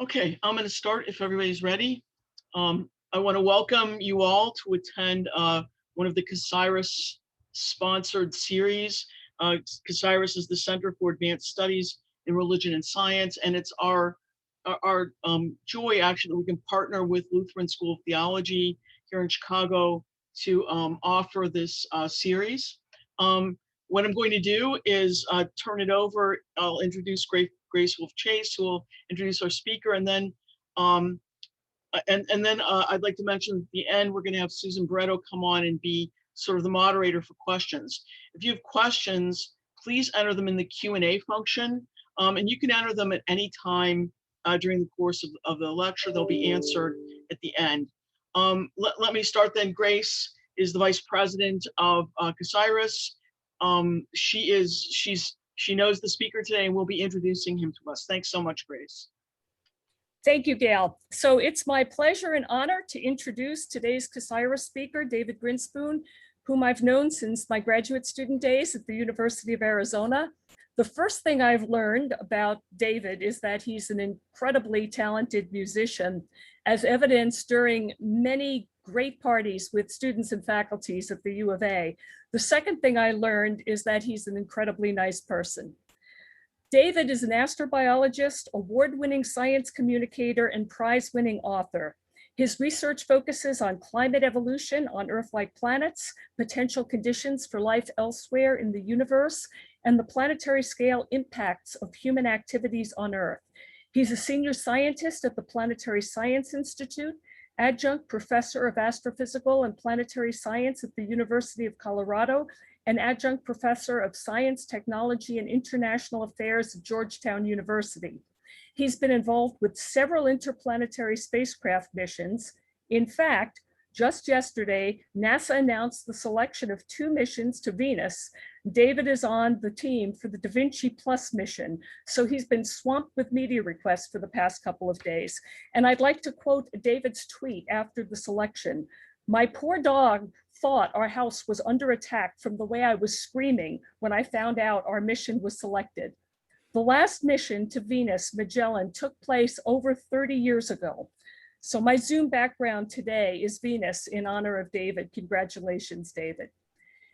Okay, I'm going to start if everybody's ready. I want to welcome you all to attend one of the CASIRAS sponsored series. CASIRAS is the Center for Advanced Studies in Religion and Science, and it's our joy actually that we can partner with Lutheran School of Theology here in Chicago to offer this series. What I'm going to do is turn it over. I'll introduce Grace Wolf Chase, who will introduce our speaker, and then I'd like to mention at the end we're going to have Susan Barreto come on and be sort of the moderator for questions. If you have questions, please enter them in the Q&A function, and you can enter them at any time during the course of the lecture. They'll be answered at the end. Let me start then. Grace is the vice president of CASIRAS. She knows the speaker today and will be introducing him to us. Thanks so much, Grace. Thank you, Gail. So it's my pleasure and honor to introduce today's CASIRAS speaker, David Grinspoon, whom I've known since my graduate student days at the University of Arizona. The first thing I've learned about David is that he's an incredibly talented musician, as evidenced during many great parties with students and faculties at the U of A. The second thing I learned is that he's an incredibly nice person. David is an astrobiologist, award-winning science communicator, and prize-winning author. His research focuses on climate evolution on Earth-like planets, potential conditions for life elsewhere in the universe, and the planetary scale impacts of human activities on Earth. He's a senior scientist at the Planetary Science Institute, adjunct professor of astrophysical and planetary science at the University of Colorado, and adjunct professor of science, technology, and international affairs at Georgetown University. He's been involved with several interplanetary spacecraft missions. In fact, just yesterday, NASA announced the selection of 2 missions to Venus. David is on the team for the Da Vinci Plus mission, so he's been swamped with media requests for the past couple of days. And I'd like to quote David's tweet after the selection. "My poor dog thought our house was under attack from the way I was screaming when I found out our mission was selected." The last mission to Venus, Magellan, took place over 30 years ago. So my Zoom background today is Venus in honor of David. Congratulations, David.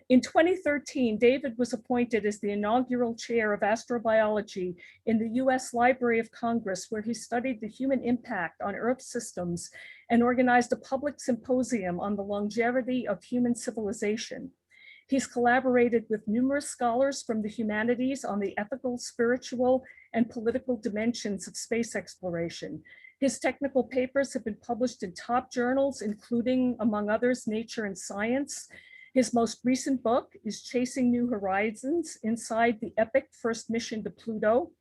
In 2013, David was appointed as the inaugural chair of astrobiology in the US Library of Congress, where he studied the human impact on Earth systems and organized a public symposium on the longevity of human civilization. He's collaborated with numerous scholars from the humanities on the ethical, spiritual, and political dimensions of space exploration. His technical papers have been published in top journals, including, among others, Nature and Science. His most recent book is Chasing New Horizons: Inside the Epic First Mission to Pluto.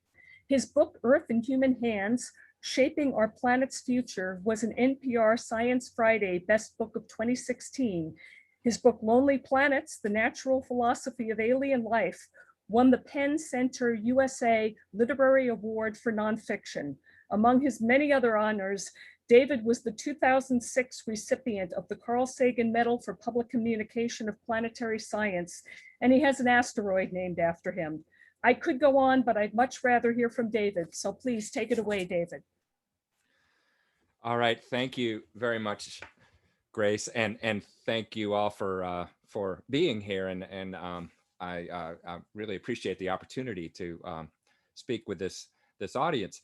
His book, Earth in Human Hands: Shaping Our Planet's Future, was an NPR Science Friday Best Book of 2016. His book, Lonely Planets: The Natural Philosophy of Alien Life, won the Penn Center USA Literary Award for Nonfiction. Among his many other honors, David was the 2006 recipient of the Carl Sagan Medal for Public Communication of Planetary Science, and he has an asteroid named after him. I could go on, but I'd much rather hear from David, so please take it away, David. All right, thank you very much, Grace, and thank you all for being here, and I really appreciate the opportunity to speak with this audience.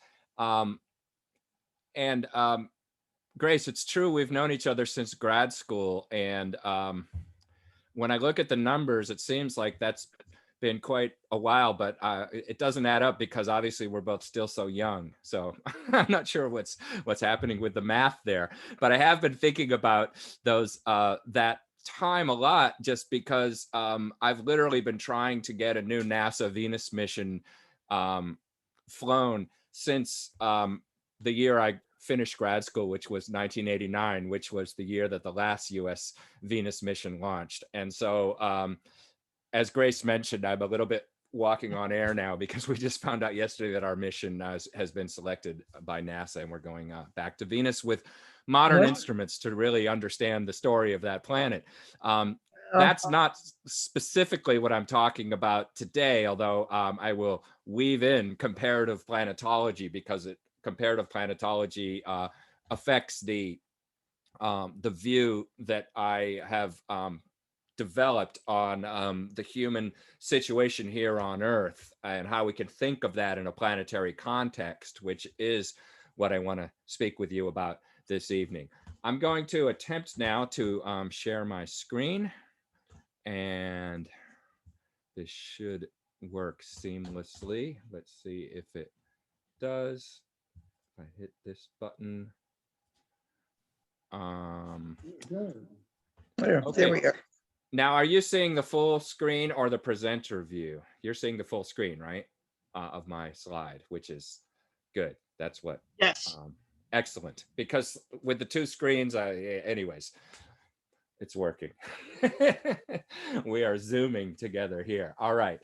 Grace, it's true, we've known each other since grad school, and when I look at the numbers, it seems like that's been quite a while, but it doesn't add up because obviously we're both still so young. So I'm not sure what's happening with the math there, but I have been thinking about those that time a lot, just because I've literally been trying to get a new NASA Venus mission flown since the year I finished grad school, which was 1989, which was the year that the last US Venus mission launched. And so, as Grace mentioned, I'm a little bit walking on air now because we just found out yesterday that our mission has been selected by NASA, and we're going back to Venus with modern instruments to really understand the story of that planet. That's not specifically what I'm talking about today, although I will weave in comparative planetology because it comparative planetology affects the view that I have developed on the human situation here on Earth and how we can think of that in a planetary context, which is what I want to speak with you about this evening. I'm going to attempt now to share my screen, and this should work seamlessly. Let's see if it does. If I hit this button. There we are. Now, are you seeing the full screen or the presenter view? You're seeing the full screen, right? Of my slide, which is good. That's what. Yes. Excellent. Because with the two screens, anyways, it's working. We are Zooming together here. All right.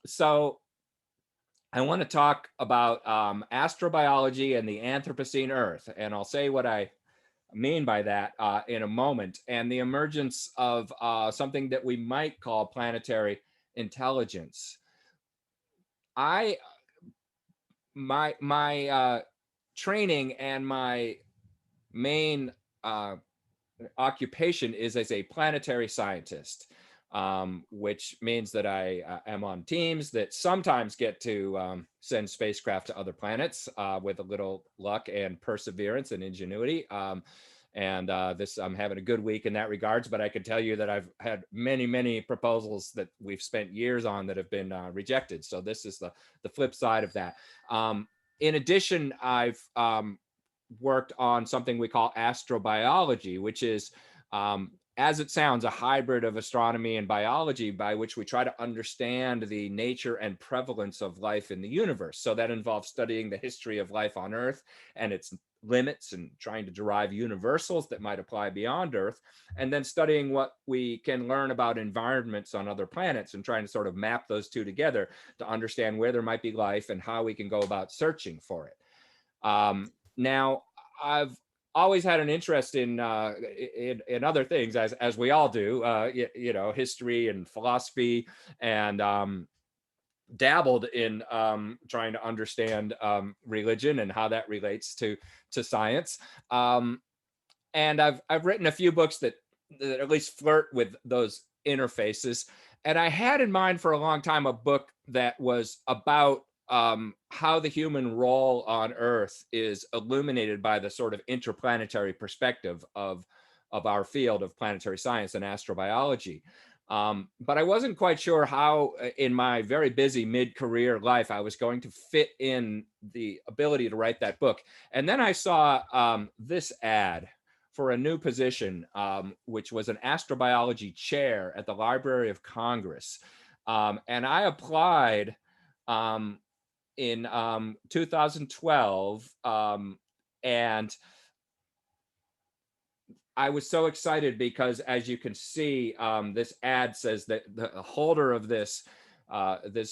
So I want to talk about astrobiology and the Anthropocene Earth, and I'll say what I mean by that in a moment, and the emergence of something that we might call planetary intelligence. My training and my main occupation is as a planetary scientist, which means that I am on teams that sometimes get to send spacecraft to other planets with a little luck and perseverance and ingenuity. I'm having a good week in that regards, but I can tell you that I've had many proposals that we've spent years on that have been rejected. So this is the flip side of that. In addition, I've worked on something we call astrobiology, which is, as it sounds, a hybrid of astronomy and biology, by which we try to understand the nature and prevalence of life in the universe. So that involves studying the history of life on Earth and its limits and trying to derive universals that might apply beyond Earth, and then studying what we can learn about environments on other planets and trying to sort of map those two together to understand where there might be life and how we can go about searching for it. Now, I've always had an interest in other things, as we all do, you know, history and philosophy, and dabbled in trying to understand religion and how that relates to science. And I've written a few books that at least flirt with those interfaces. And I had in mind for a long time a book that was about how the human role on Earth is illuminated by the sort of interplanetary perspective of our field of planetary science and astrobiology. But I wasn't quite sure how, in my very busy mid-career life, I was going to fit in the ability to write that book. And then I saw this ad for a new position, which was an astrobiology chair at the Library of Congress. And I applied in 2012, and I was so excited because, as you can see, this ad says that the holder of this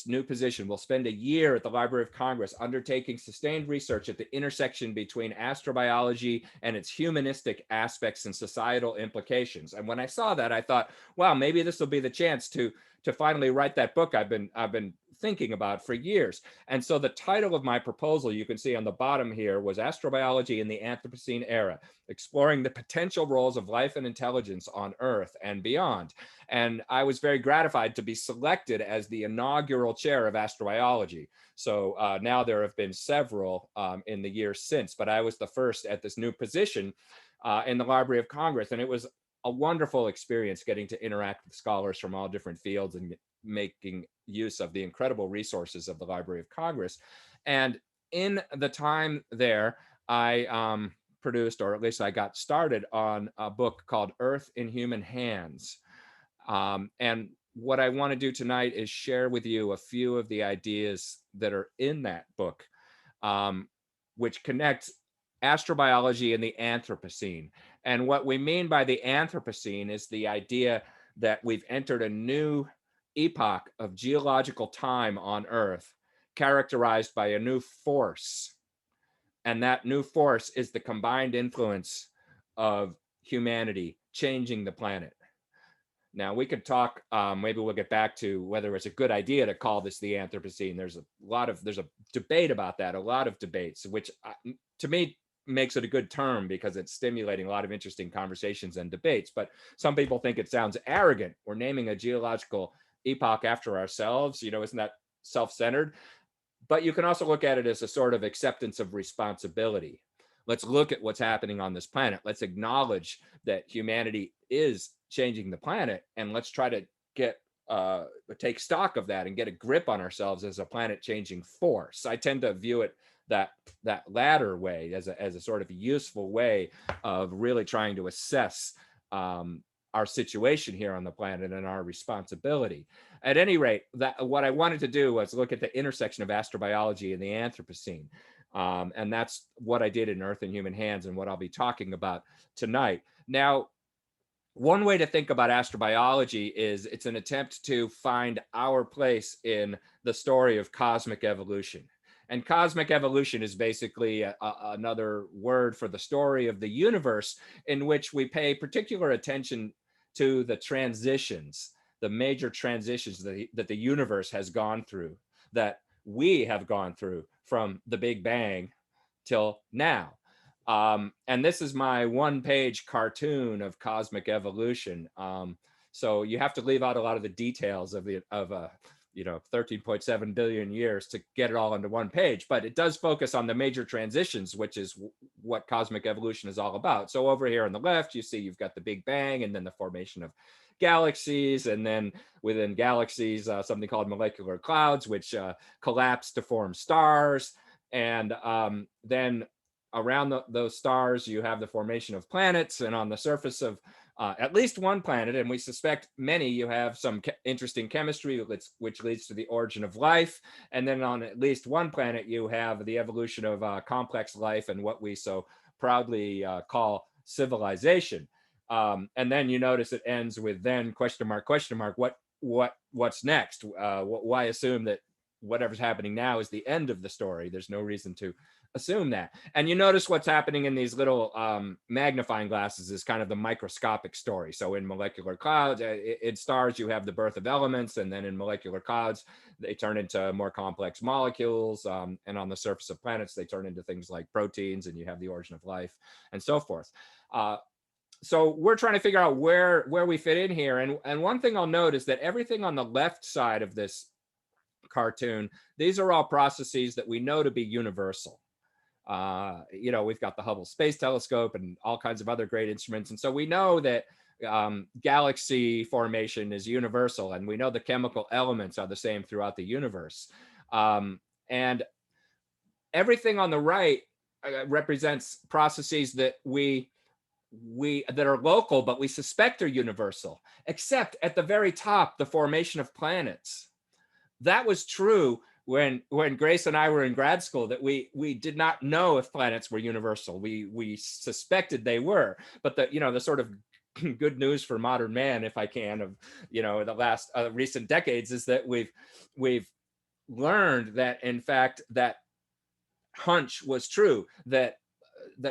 new position will spend a year at the Library of Congress undertaking sustained research at the intersection between astrobiology and its humanistic aspects and societal implications. And when I saw that, I thought, wow, maybe this will be the chance to finally write that book I've been thinking about for years. And so the title of my proposal, you can see on the bottom here, was Astrobiology in the Anthropocene Era, Exploring the Potential Roles of Life and Intelligence on Earth and Beyond. And I was very gratified to be selected as the inaugural chair of astrobiology. So now there have been several in the years since, but I was the first at this new position in the Library of Congress. And it was a wonderful experience getting to interact with scholars from all different fields and making use of the incredible resources of the Library of Congress. And in the time there, I produced, or at least I got started on a book called Earth in Human Hands. And what I want to do tonight is share with you a few of the ideas that are in that book, which connect astrobiology and the Anthropocene. And what we mean by the Anthropocene is the idea that we've entered a new epoch of geological time on Earth, characterized by a new force. And that new force is the combined influence of humanity changing the planet. Now we could talk, maybe we'll get back to whether it's a good idea to call this the Anthropocene. There's a debate about that, a lot of debates, which to me makes it a good term because it's stimulating a lot of interesting conversations and debates. But some people think it sounds arrogant. We're naming a geological epoch after ourselves, isn't that self-centered? But you can also look at it as a sort of acceptance of responsibility. Let's look at what's happening on this planet. Let's acknowledge that humanity is changing the planet, and let's try to take stock of that and get a grip on ourselves as a planet changing force. I tend to view it that latter way as a sort of useful way of really trying to assess our situation here on the planet and our responsibility. At any rate, what I wanted to do was look at the intersection of astrobiology and the Anthropocene. And that's what I did in Earth in Human Hands and what I'll be talking about tonight. Now, one way to think about astrobiology is it's an attempt to find our place in the story of cosmic evolution. And cosmic evolution is basically another word for the story of the universe, in which we pay particular attention to the transitions, the major transitions that the universe has gone through, that we have gone through from the Big Bang till now. And this is my one-page cartoon of cosmic evolution. So you have to leave out a lot of the details of 13.7 billion years to get it all into one page, but it does focus on the major transitions, which is what cosmic evolution is all about. So over here on the left, you see you've got the Big Bang and then the formation of galaxies, and then within galaxies, something called molecular clouds, which collapse to form stars. And then around those stars, you have the formation of planets, and on the surface of at least one planet, and we suspect many, you have some interesting chemistry, which leads to the origin of life. And then on at least one planet, you have the evolution of complex life and what we so proudly call civilization. And then you notice it ends with then ? What's next? Why assume that whatever's happening now is the end of the story? There's no reason to assume that. And you notice what's happening in these little magnifying glasses is kind of the microscopic story. So in molecular clouds, in stars, you have the birth of elements, and then in molecular clouds, they turn into more complex molecules. And on the surface of planets, they turn into things like proteins, and you have the origin of life and so forth. So we're trying to figure out where we fit in here. And one thing I'll note is that everything on the left side of this cartoon, these are all processes that we know to be universal. We've got the Hubble Space Telescope and all kinds of other great instruments. And so we know that galaxy formation is universal, and we know the chemical elements are the same throughout the universe. And everything on the right represents processes that that are local, but we suspect are universal, except at the very top, the formation of planets. That was true when Grace and I were in grad school, that we did not know if planets were universal. We suspected they were, but the sort of good news for modern man, if I can, of the last recent decades, is that we've learned that in fact that hunch was true, that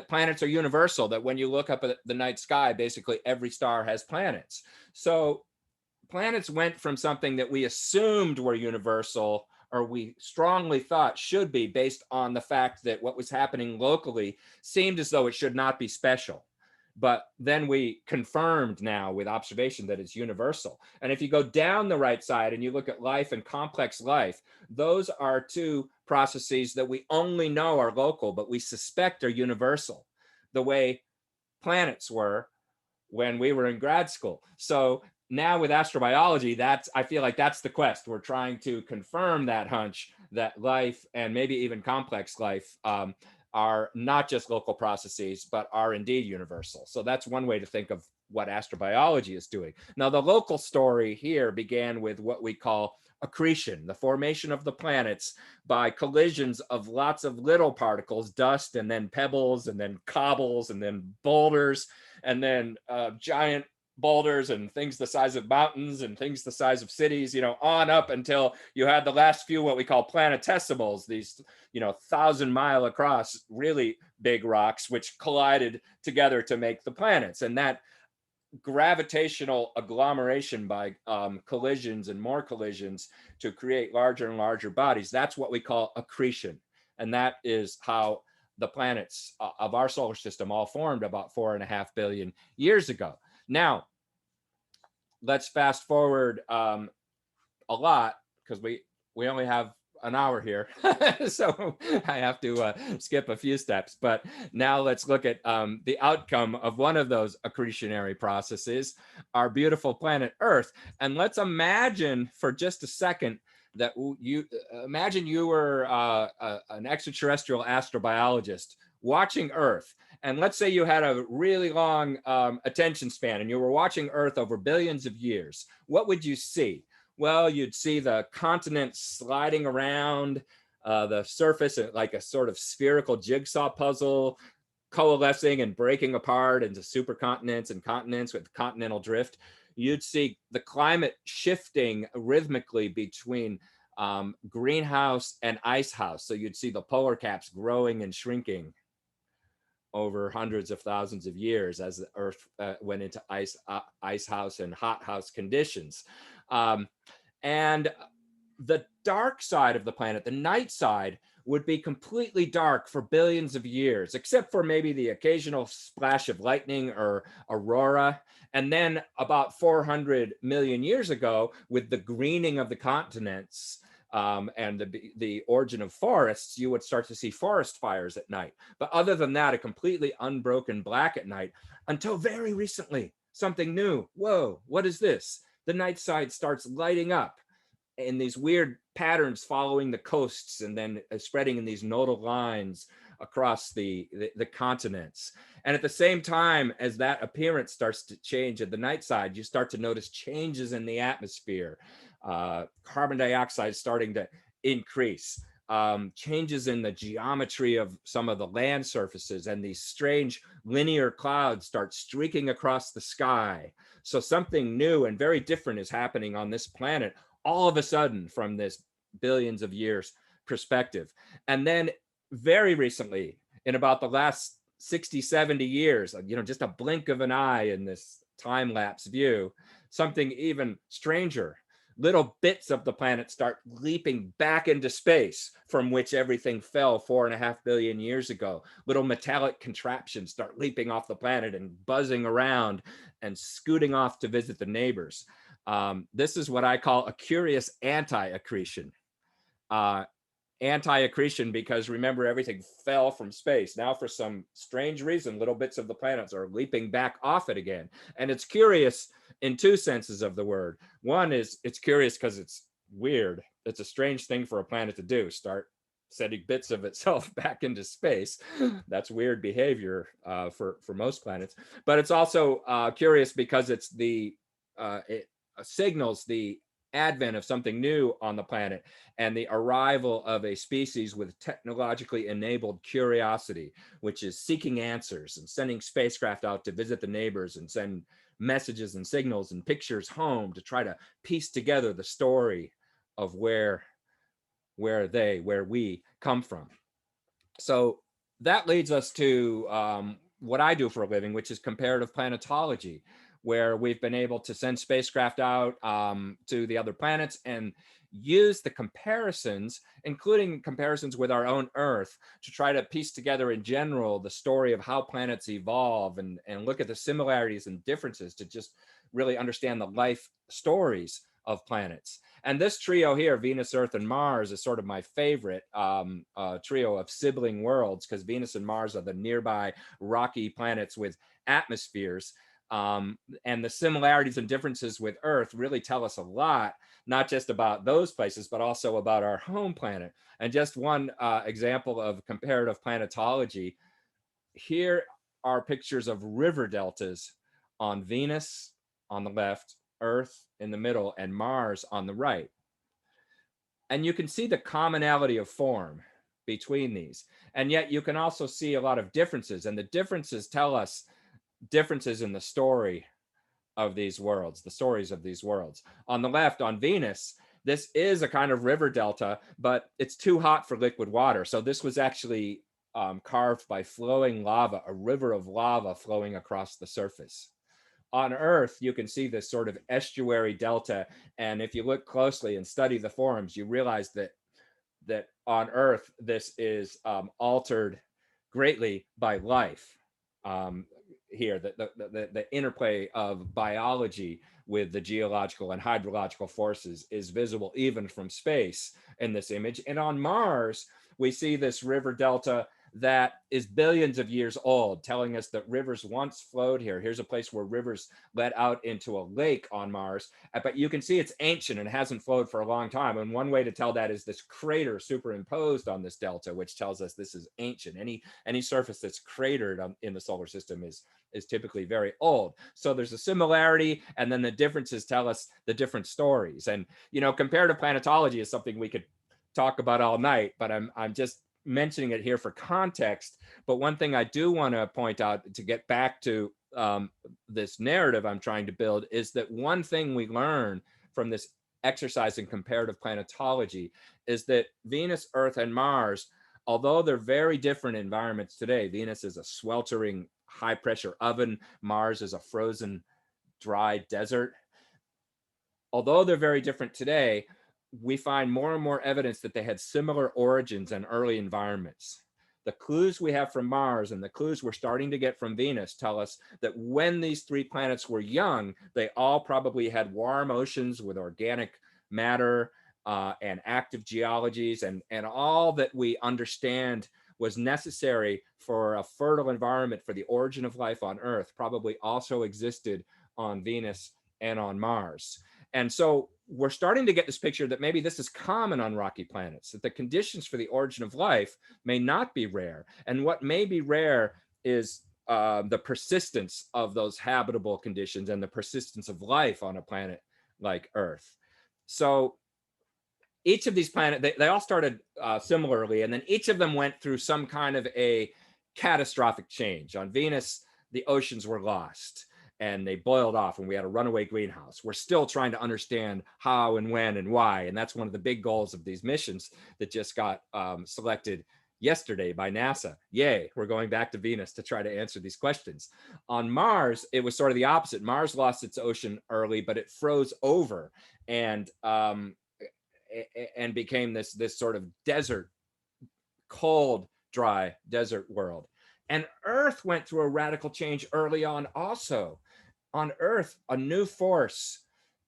planets are universal, that when you look up at the night sky, basically every star has planets. So planets went from something that we assumed were universal, or we strongly thought should be, based on the fact that what was happening locally seemed as though it should not be special. But then we confirmed now with observation that it's universal. And if you go down the right side and you look at life and complex life, those are two processes that we only know are local, but we suspect are universal, the way planets were when we were in grad school. So now with astrobiology, I feel like that's the quest. We're trying to confirm that hunch that life, and maybe even complex life, are not just local processes, but are indeed universal. So that's one way to think of what astrobiology is doing. Now, the local story here began with what we call accretion, the formation of the planets by collisions of lots of little particles, dust, and then pebbles, and then cobbles, and then boulders, and then giant boulders and things the size of mountains and things the size of cities, on up until you had the last few, what we call planetesimals, these, 1,000-mile across really big rocks, which collided together to make the planets. And that gravitational agglomeration by collisions and more collisions to create larger and larger bodies. That's what we call accretion. And that is how the planets of our solar system all formed about 4.5 billion years ago. Now, let's fast forward a lot, because we only have an hour here. So I have to skip a few steps. But now let's look at the outcome of one of those accretionary processes, our beautiful planet Earth. And let's imagine for just a second that you were an extraterrestrial astrobiologist watching Earth. And let's say you had a really long attention span and you were watching Earth over billions of years. What would you see? Well, you'd see the continents sliding around the surface like a sort of spherical jigsaw puzzle, coalescing and breaking apart into supercontinents and continents with continental drift. You'd see the climate shifting rhythmically between greenhouse and icehouse. So you'd see the polar caps growing and shrinking over hundreds of thousands of years as the Earth went into icehouse and hothouse conditions. And the dark side of the planet, the night side, would be completely dark for billions of years, except for maybe the occasional splash of lightning or aurora. And then about 400 million years ago, with the greening of the continents and the origin of forests, you would start to see forest fires at night. But other than that, a completely unbroken black at night, until very recently, something new. Whoa, what is this? The night side starts lighting up in these weird patterns following the coasts and then spreading in these nodal lines across the continents. And at the same time as that appearance starts to change at the night side, you start to notice changes in the atmosphere. Carbon dioxide starting to increase. Changes in the geometry of some of the land surfaces, and these strange linear clouds start streaking across the sky. So something new and very different is happening on this planet all of a sudden from this billions of years perspective. And then very recently, in about the last 60, 70 years, just a blink of an eye in this time-lapse view, something even stranger. Little bits of the planet start leaping back into space from which everything fell 4.5 billion years ago. Little metallic contraptions start leaping off the planet and buzzing around and scooting off to visit the neighbors. This is what I call a curious anti-accretion. Anti-accretion because remember, everything fell from space. Now for some strange reason, little bits of the planets are leaping back off it again. And it's curious in two senses of the word. One is it's curious because it's weird. It's a strange thing for a planet to do, start sending bits of itself back into space. That's weird behavior for most planets. But it's also curious because it's it signals the advent of something new on the planet and the arrival of a species with technologically enabled curiosity, which is seeking answers and sending spacecraft out to visit the neighbors and send messages and signals and pictures home to try to piece together the story of where we come from. So that leads us to what I do for a living, which is comparative planetology, where we've been able to send spacecraft out to the other planets and use the comparisons, including comparisons with our own Earth, to try to piece together in general the story of how planets evolve and look at the similarities and differences to just really understand the life stories of planets. And this trio here, Venus, Earth, and Mars, is sort of my favorite trio of sibling worlds, because Venus and Mars are the nearby rocky planets with atmospheres. And the similarities and differences with Earth really tell us a lot, not just about those places, but also about our home planet. And just one example of comparative planetology, here are pictures of river deltas on Venus on the left, Earth in the middle, and Mars on the right. And you can see the commonality of form between these. And yet you can also see a lot of differences, and the differences tell us differences in the story of these worlds, the stories of these worlds. On the left, on Venus, this is a kind of river delta, but it's too hot for liquid water. So this was actually carved by flowing lava, a river of lava flowing across the surface. On Earth, you can see this sort of estuary delta. And if you look closely and study the forms, you realize that on Earth, this is altered greatly by life. Here, the interplay of biology with the geological and hydrological forces is visible even from space in this image. And on Mars, we see this river delta that is billions of years old, telling us that rivers once flowed here. Here's a place where rivers led out into a lake on Mars, but you can see it's ancient and hasn't flowed for a long time. And one way to tell that is this crater superimposed on this delta, which tells us this is ancient. Any surface that's cratered in the solar system is typically very old. So there's a similarity, and then the differences tell us the different stories. And comparative planetology is something we could talk about all night, but I'm just mentioning it here for context. But one thing I do want to point out, to get back to this narrative I'm trying to build, is that one thing we learn from this exercise in comparative planetology is that Venus, Earth, and Mars, although they're very different environments today, Venus is a sweltering high pressure oven, Mars is a frozen dry desert. Although they're very different today, we find more and more evidence that they had similar origins and early environments. The clues we have from Mars and the clues we're starting to get from Venus tell us that when these three planets were young, they all probably had warm oceans with organic matter and active geologies, and all that we understand was necessary for a fertile environment for the origin of life on Earth probably also existed on Venus and on Mars. And so we're starting to get this picture that maybe this is common on rocky planets, that the conditions for the origin of life may not be rare. And what may be rare is the persistence of those habitable conditions and the persistence of life on a planet like Earth. So each of these planets, they all started similarly, and then each of them went through some kind of a catastrophic change. On Venus, the oceans were lost and they boiled off and we had a runaway greenhouse. We're still trying to understand how and when and why. And that's one of the big goals of these missions that just got selected yesterday by NASA. Yay, we're going back to Venus to try to answer these questions. On Mars, it was sort of the opposite. Mars lost its ocean early, but it froze over and became this sort of desert, cold, dry desert world. And Earth went through a radical change early on also. On Earth, a new force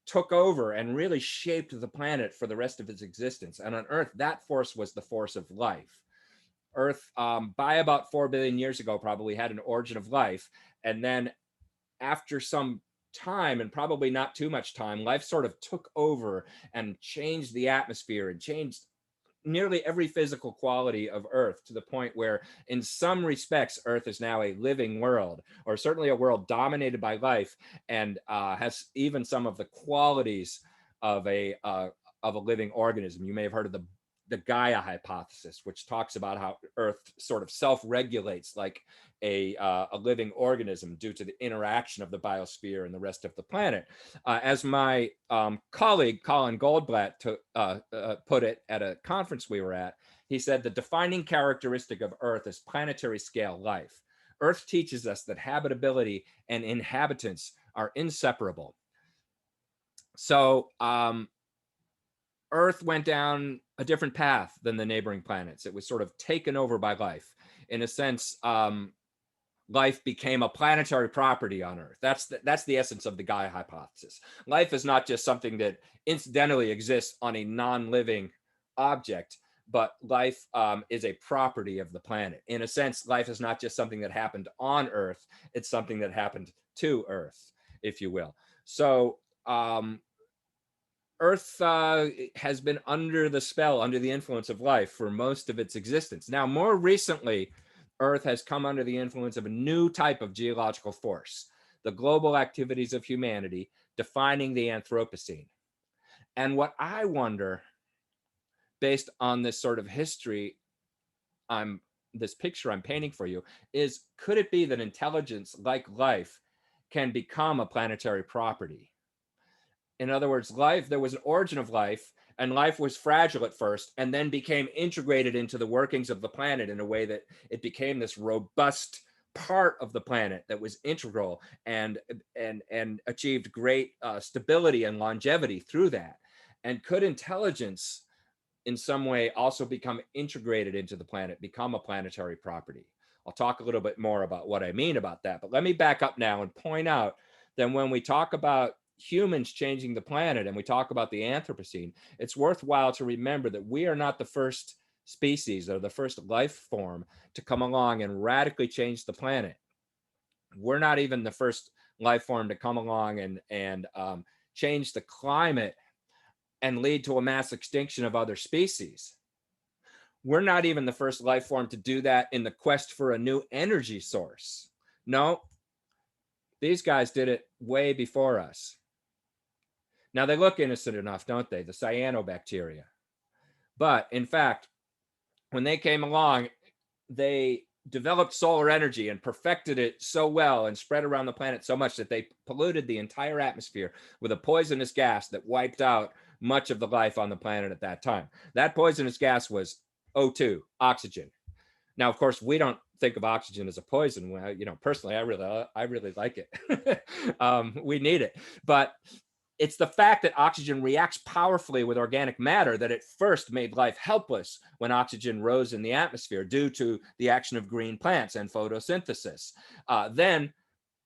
took over and really shaped the planet for the rest of its existence. And on Earth, that force was the force of life. Earth, by about 4 billion years ago, probably had an origin of life. And then after some time, and probably not too much time, life sort of took over and changed the atmosphere and changed nearly every physical quality of Earth, to the point where in some respects Earth is now a living world, or certainly a world dominated by life, and has even some of the qualities of a living organism. You may have heard of the Gaia Hypothesis, which talks about how Earth sort of self-regulates like a living organism due to the interaction of the biosphere and the rest of the planet. As my colleague Colin Goldblatt put it at a conference we were at, he said the defining characteristic of Earth is planetary scale life. Earth teaches us that habitability and inhabitants are inseparable. So Earth went down a different path than the neighboring planets. It was sort of taken over by life. In a sense, life became a planetary property on Earth. That's the essence of the Gaia hypothesis. Life is not just something that incidentally exists on a non-living object, but life is a property of the planet. In a sense, life is not just something that happened on Earth, it's something that happened to Earth, if you will. So Earth has been under the spell, under the influence of life for most of its existence. Now, more recently, Earth has come under the influence of a new type of geological force, the global activities of humanity, defining the Anthropocene. And what I wonder, based on this sort of history, this picture I'm painting for you, is could it be that intelligence, like life, can become a planetary property? In other words, life, there was an origin of life, and life was fragile at first, and then became integrated into the workings of the planet in a way that it became this robust part of the planet that was integral and achieved great stability and longevity through that? And could intelligence in some way also become integrated into the planet, become a planetary property? I'll talk a little bit more about what I mean about that, but let me back up now and point out that when we talk about humans changing the planet and we talk about the Anthropocene, it's worthwhile to remember that we are not the first species or the first life form to come along and radically change the planet. We're not even the first life form to come along and change the climate and lead to a mass extinction of other species. We're not even the first life form to do that in the quest for a new energy source. No, these guys did it way before us. Now, they look innocent enough, don't they? The cyanobacteria. But in fact, when they came along, they developed solar energy and perfected it so well and spread around the planet so much that they polluted the entire atmosphere with a poisonous gas that wiped out much of the life on the planet at that time. That poisonous gas was O2, oxygen. Now, of course, we don't think of oxygen as a poison. Well, you know, personally, I really like it. We need it, but it's the fact that oxygen reacts powerfully with organic matter that at first made life helpless when oxygen rose in the atmosphere due to the action of green plants and photosynthesis. Then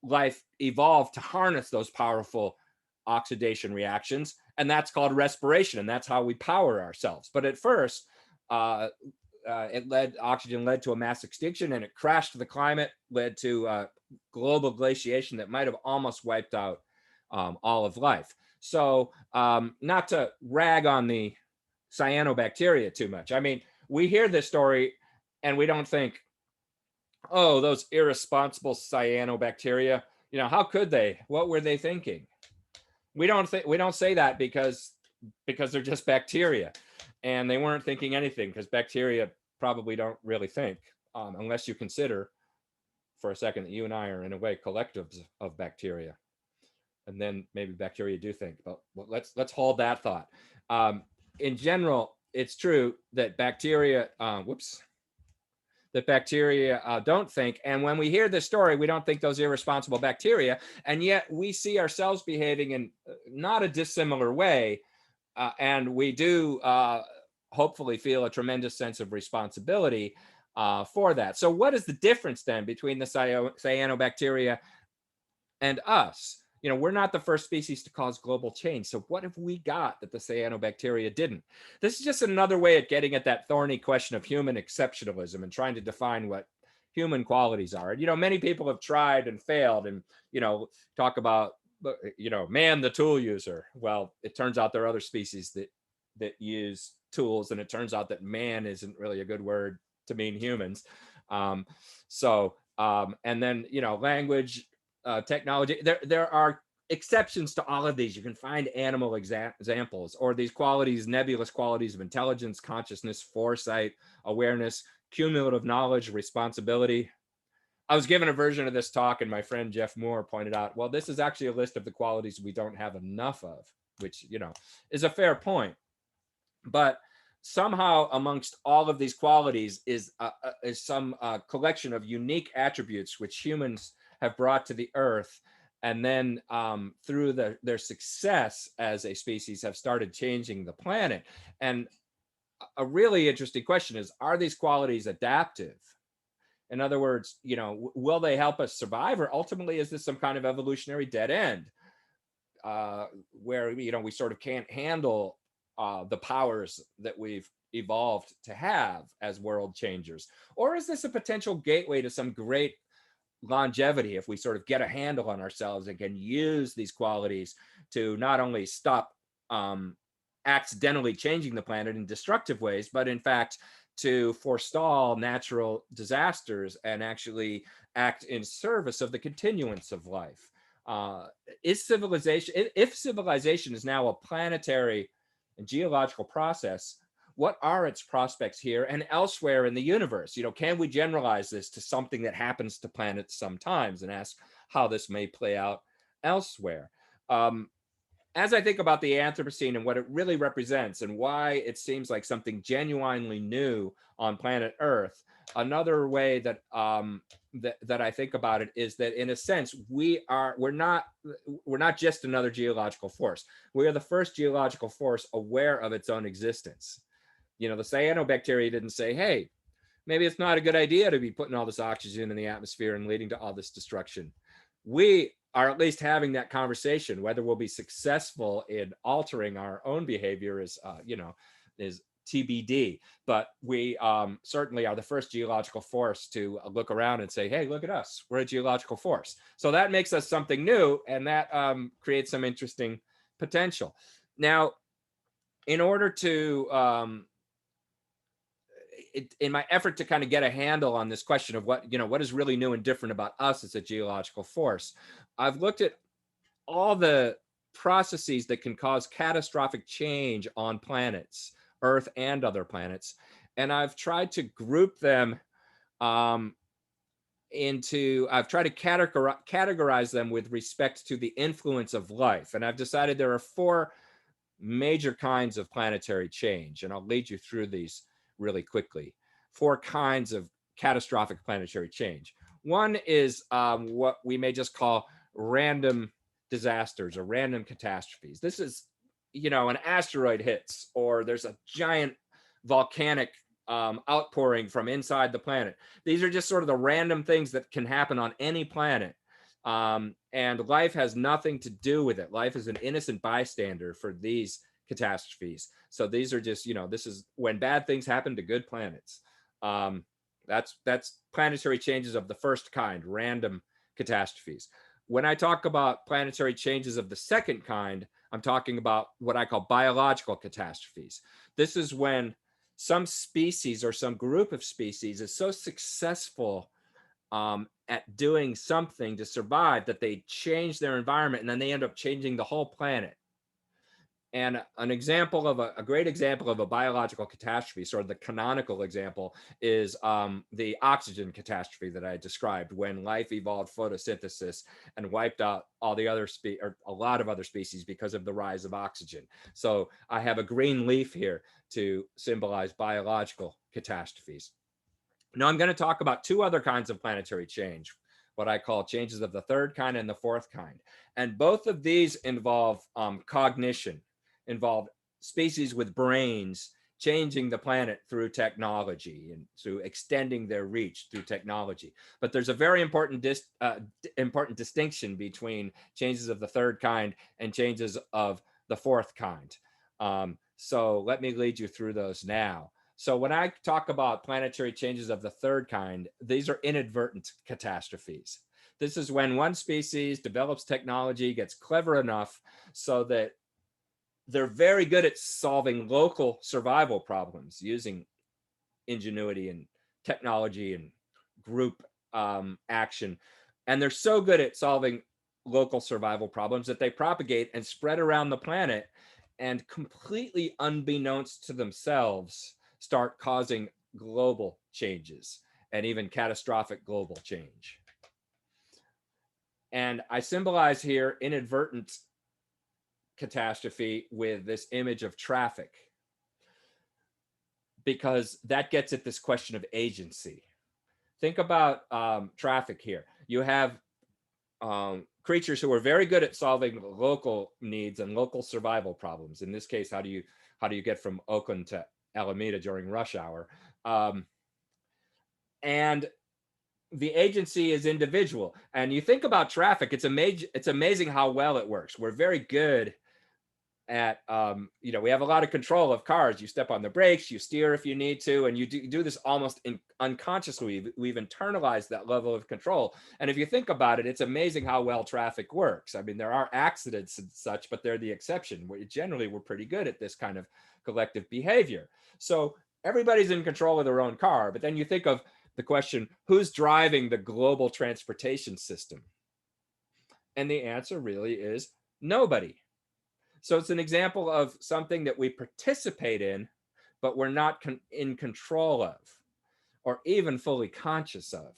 life evolved to harness those powerful oxidation reactions, and that's called respiration, and that's how we power ourselves. But at first, oxygen led to a mass extinction, and it crashed the climate, led to global glaciation that might have almost wiped out all of life. So not to rag on the cyanobacteria too much. I mean, we hear this story and we don't think, oh, those irresponsible cyanobacteria, you know, how could they? What were they thinking? We don't say that because they're just bacteria, and they weren't thinking anything, because bacteria probably don't really think, unless you consider for a second that you and I are in a way collectives of bacteria. And then maybe bacteria do think, but let's hold that thought. In general, it's true that bacteria, don't think. And when we hear this story, we don't think those irresponsible bacteria, and yet we see ourselves behaving in not a dissimilar way. And we do hopefully feel a tremendous sense of responsibility for that. So what is the difference then between the cyanobacteria and us? You know, we're not the first species to cause global change. So what have we got that the cyanobacteria didn't? This is just another way of getting at that thorny question of human exceptionalism and trying to define what human qualities are. And, you know, many people have tried and failed and, you know, talk about, you know, man, the tool user. Well, it turns out there are other species that use tools, and it turns out that man isn't really a good word to mean humans. And then, you know, language, technology, there are exceptions to all of these. You can find animal examples, or these qualities, nebulous qualities of intelligence, consciousness, foresight, awareness, cumulative knowledge, responsibility. I was given a version of this talk, and my friend Jeff Moore pointed out, well, this is actually a list of the qualities we don't have enough of, which, you know, is a fair point. But somehow amongst all of these qualities is some collection of unique attributes which humans have brought to the earth, and then through their success as a species have started changing the planet. And a really interesting question is, are these qualities adaptive? In other words, you know, will they help us survive, or ultimately is this some kind of evolutionary dead end where, you know, we sort of can't handle the powers that we've evolved to have as world changers? Or is this a potential gateway to some great longevity if we sort of get a handle on ourselves and can use these qualities to not only stop accidentally changing the planet in destructive ways, but in fact to forestall natural disasters and actually act in service of the continuance of life? If civilization is now a planetary and geological process, what are its prospects here and elsewhere in the universe? You know, can we generalize this to something that happens to planets sometimes, and ask how this may play out elsewhere? As I think about the Anthropocene and what it really represents and why it seems like something genuinely new on planet Earth, another way that that I think about it is that, in a sense, we're not just another geological force. We are the first geological force aware of its own existence. You know, the cyanobacteria didn't say, hey, maybe it's not a good idea to be putting all this oxygen in the atmosphere and leading to all this destruction. We are at least having that conversation. Whether we'll be successful in altering our own behavior is, is TBD. But we certainly are the first geological force to look around and say, hey, look at us. We're a geological force. So that makes us something new, and that creates some interesting potential. Now, in order to in my effort to kind of get a handle on this question of what is really new and different about us as a geological force, I've looked at all the processes that can cause catastrophic change on planets, Earth and other planets, and I've tried to group them I've tried to categorize them with respect to the influence of life, and I've decided there are 4 major kinds of planetary change, and I'll lead you through these really quickly. 4 kinds of catastrophic planetary change. One is what we may just call random disasters or random catastrophes. This is, an asteroid hits, or there's a giant volcanic outpouring from inside the planet. These are just sort of the random things that can happen on any planet. And life has nothing to do with it. Life is an innocent bystander for these catastrophes. So these are just, this is when bad things happen to good planets. That's planetary changes of the first kind, random catastrophes. When I talk about planetary changes of the second kind, I'm talking about what I call biological catastrophes. This is when some species or some group of species is so successful at doing something to survive that they change their environment, and then they end up changing the whole planet. And an example of a great example of a biological catastrophe, sort of the canonical example, is the oxygen catastrophe that I described, when life evolved photosynthesis and wiped out all the other or a lot of other species because of the rise of oxygen. So I have a green leaf here to symbolize biological catastrophes. Now I'm going to talk about 2 other kinds of planetary change, what I call changes of the third kind and the fourth kind. And both of these involve cognition, involve species with brains changing the planet through technology and through extending their reach through technology. But there's a very important distinction between changes of the third kind and changes of the fourth kind. So let me lead you through those now. So when I talk about planetary changes of the third kind, these are inadvertent catastrophes. This is when one species develops technology, gets clever enough so that they're very good at solving local survival problems using ingenuity and technology and group action. And they're so good at solving local survival problems that they propagate and spread around the planet, and completely unbeknownst to themselves start causing global changes and even catastrophic global change. And I symbolize here inadvertent catastrophe with this image of traffic, because that gets at this question of agency. Think about traffic here. You have creatures who are very good at solving local needs and local survival problems. In this case, how do you get from Oakland to Alameda during rush hour? And the agency is individual. And you think about traffic, it's amazing how well it works. We're very good at, we have a lot of control of cars. You step on the brakes, you steer if you need to, and you do this almost unconsciously. We've internalized that level of control. And if you think about it, it's amazing how well traffic works. I mean, there are accidents and such, but they're the exception. Generally, we're pretty good at this kind of collective behavior. So everybody's in control of their own car. But then you think of the question, who's driving the global transportation system? And the answer really is nobody. So it's an example of something that we participate in, but we're not in control of, or even fully conscious of.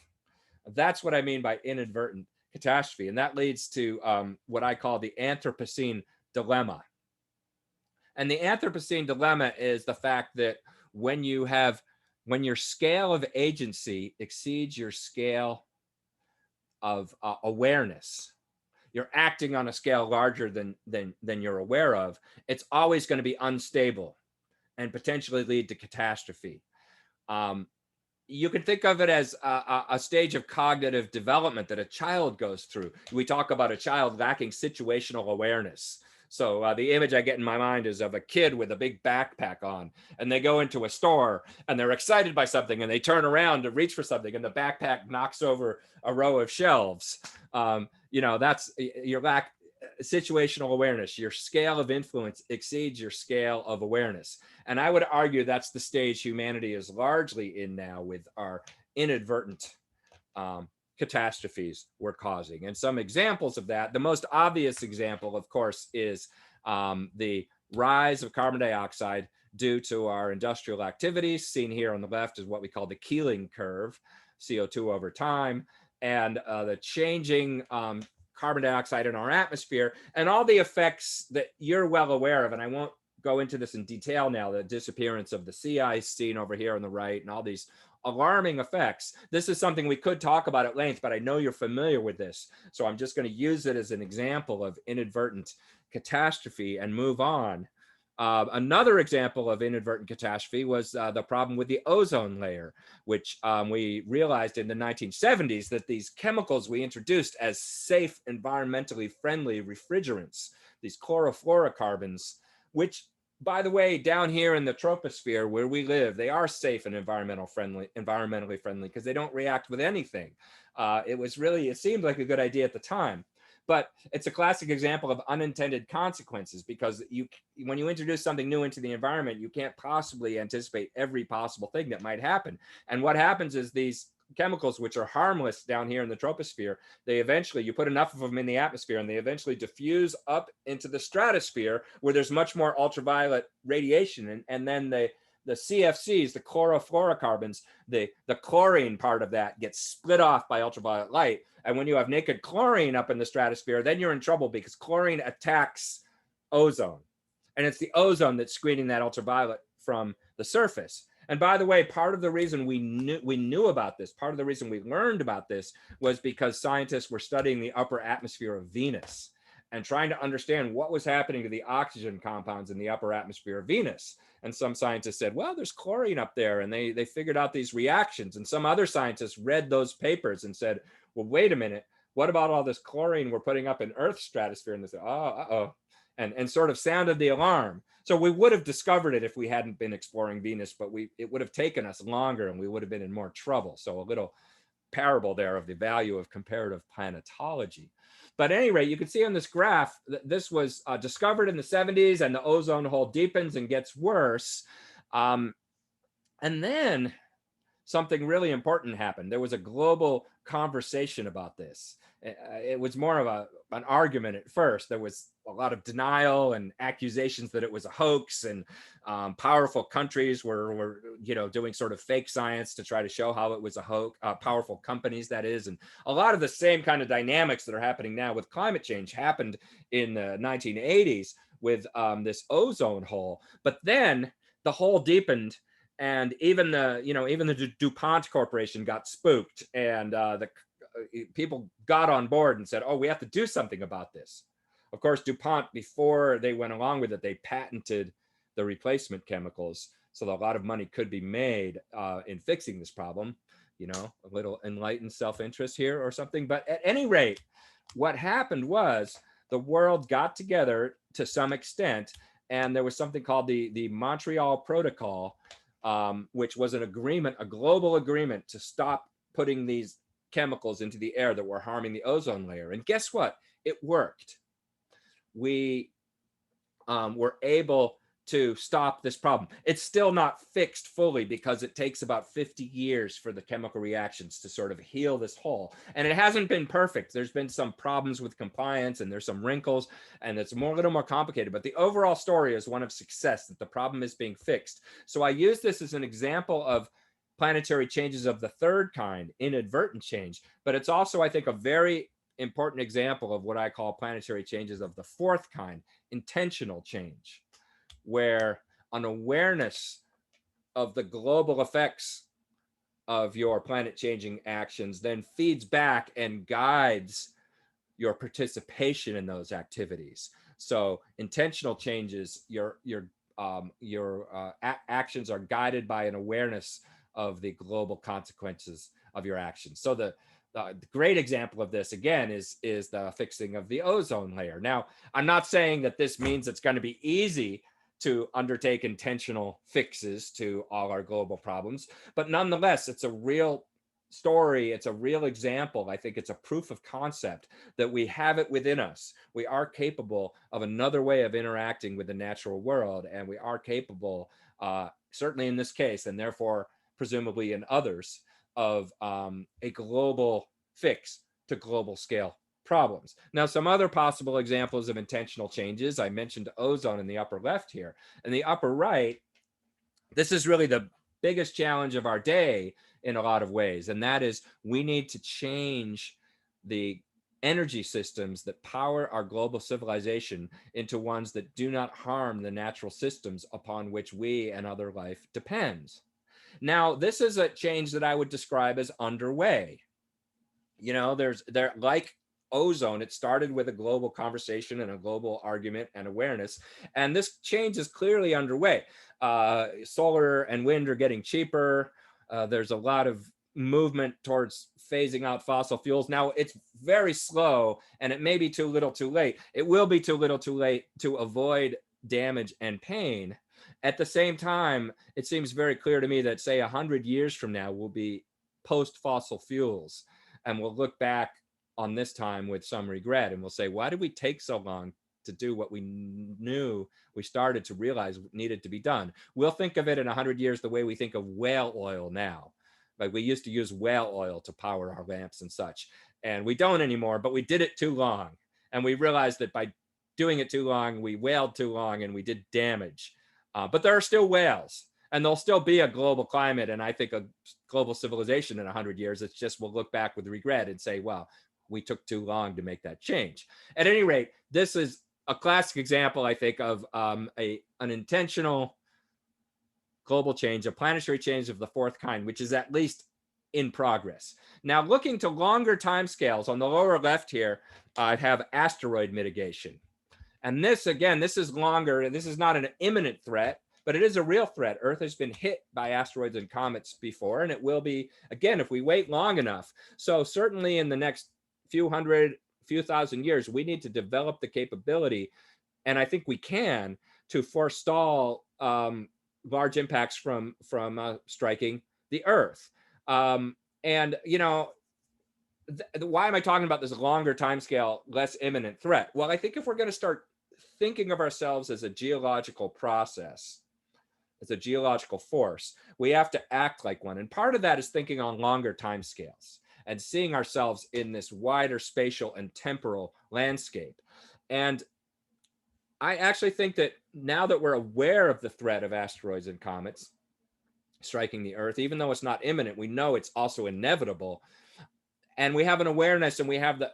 That's what I mean by inadvertent catastrophe. And that leads to what I call the Anthropocene Dilemma. And the Anthropocene Dilemma is the fact that when you have when your scale of agency exceeds your scale of awareness, you're acting on a scale larger than you're aware of, it's always going to be unstable and potentially lead to catastrophe. You can think of it as a stage of cognitive development that a child goes through. We talk about a child lacking situational awareness. So the image I get in my mind is of a kid with a big backpack on, and they go into a store and they're excited by something and they turn around to reach for something and the backpack knocks over a row of shelves. You know, that's your lack situational awareness. Your scale of influence exceeds your scale of awareness. And I would argue that's the stage humanity is largely in now with our inadvertent catastrophes we're causing. And some examples of that, the most obvious example, of course, is the rise of carbon dioxide due to our industrial activities. Seen here on the left is what we call the Keeling curve, CO2 over time, and the changing carbon dioxide in our atmosphere and all the effects that you're well aware of. And I won't go into this in detail now, the disappearance of the sea ice seen over here on the right and all these alarming effects. This is something we could talk about at length, but I know you're familiar with this. So I'm just going to use it as an example of inadvertent catastrophe and move on. Another example of inadvertent catastrophe was the problem with the ozone layer, which we realized in the 1970s that these chemicals we introduced as safe, environmentally friendly refrigerants, these chlorofluorocarbons, which, by the way, down here in the troposphere where we live, they are safe and environmentally friendly because they don't react with anything. It seemed like a good idea at the time. But it's a classic example of unintended consequences because when you introduce something new into the environment, you can't possibly anticipate every possible thing that might happen. And what happens is these chemicals, which are harmless down here in the troposphere, you put enough of them in the atmosphere and they eventually diffuse up into the stratosphere where there's much more ultraviolet radiation. And then the CFCs, the chlorofluorocarbons, the chlorine part of that gets split off by ultraviolet light. And when you have naked chlorine up in the stratosphere, then you're in trouble because chlorine attacks ozone. And it's the ozone that's screening that ultraviolet from the surface. And by the way, part of the reason we knew about this, part of the reason we learned about this was because scientists were studying the upper atmosphere of Venus and trying to understand what was happening to the oxygen compounds in the upper atmosphere of Venus. And some scientists said, well, there's chlorine up there. And they figured out these reactions. And some other scientists read those papers and said, well, wait a minute, what about all this chlorine we're putting up in Earth's stratosphere? And they said, and sort of sounded the alarm. So we would have discovered it if we hadn't been exploring Venus, but it would have taken us longer and we would have been in more trouble. So a little parable there of the value of comparative planetology. But at any rate, you can see on this graph that this was discovered in the 70s and the ozone hole deepens and gets worse. And then something really important happened. There was a global conversation about this. It was more of an argument at first. There was a lot of denial and accusations that it was a hoax, and powerful countries were doing sort of fake science to try to show how it was a hoax. Powerful companies, that is, and a lot of the same kind of dynamics that are happening now with climate change happened in the 1980s with this ozone hole. But then the hole deepened. And even the DuPont Corporation got spooked, and the people got on board and said, "Oh, we have to do something about this." Of course, DuPont, before they went along with it, they patented the replacement chemicals, so that a lot of money could be made in fixing this problem. A little enlightened self-interest here or something. But at any rate, what happened was the world got together to some extent, and there was something called the Montreal Protocol. Which was an agreement, a global agreement to stop putting these chemicals into the air that were harming the ozone layer. And guess what? It worked. We were able to stop this problem. It's still not fixed fully because it takes about 50 years for the chemical reactions to sort of heal this hole. And it hasn't been perfect. There's been some problems with compliance and there's some wrinkles and it's a little more complicated, but the overall story is one of success, that the problem is being fixed. So I use this as an example of planetary changes of the third kind, inadvertent change, but it's also, I think, a very important example of what I call planetary changes of the fourth kind, intentional change, where an awareness of the global effects of your planet changing actions then feeds back and guides your participation in those activities. So intentional changes, your actions are guided by an awareness of the global consequences of your actions. So the great example of this again is the fixing of the ozone layer. Now, I'm not saying that this means it's going to be easy to undertake intentional fixes to all our global problems, but nonetheless, it's a real story. It's a real example. I think it's a proof of concept that we have it within us. We are capable of another way of interacting with the natural world, and we are capable, certainly in this case, and therefore presumably in others, of a global fix to global scale problems. Now, some other possible examples of intentional changes, I mentioned ozone in the upper left here. In the upper right, this is really the biggest challenge of our day in a lot of ways, and that is we need to change the energy systems that power our global civilization into ones that do not harm the natural systems upon which we and other life depends. Now, this is a change that I would describe as underway. You know, there like ozone, it started with a global conversation and a global argument and awareness, and this change is clearly underway. Solar and wind are getting cheaper. There's a lot of movement towards phasing out fossil fuels. Now, it's very slow, and it may be too little too late. It will be too little too late to avoid damage and pain. At the same time, it seems very clear to me that, say, 100 years from now, we'll be post-fossil fuels, and we'll look back on this time with some regret, and we'll say, why did we take so long to do what we knew we started to realize needed to be done? We'll think of it in 100 years the way we think of whale oil now. Like, we used to use whale oil to power our lamps and such, and we don't anymore, but we did it too long. And we realized that by doing it too long, we whaled too long and we did damage. But there are still whales, and there'll still be a global climate, and I think a global civilization in 100 years. It's just we'll look back with regret and say, well, we took too long to make that change. At any rate, this is a classic example, I think, of an intentional global change, a planetary change of the fourth kind, which is at least in progress. Now, looking to longer timescales, on the lower left here, I have asteroid mitigation. And this, again, this is longer. This is not an imminent threat, but it is a real threat. Earth has been hit by asteroids and comets before, and it will be, again, if we wait long enough. So certainly in the next few thousand years, we need to develop the capability, and I think we can, to forestall large impacts from striking the Earth. And, you know, why am I talking about this longer timescale, less imminent threat? Well, I think if we're going to start thinking of ourselves as a geological process, as a geological force, we have to act like one. And part of that is thinking on longer timescales and seeing ourselves in this wider spatial and temporal landscape. And I actually think that now that we're aware of the threat of asteroids and comets striking the Earth, even though it's not imminent, we know it's also inevitable. And we have an awareness and we have the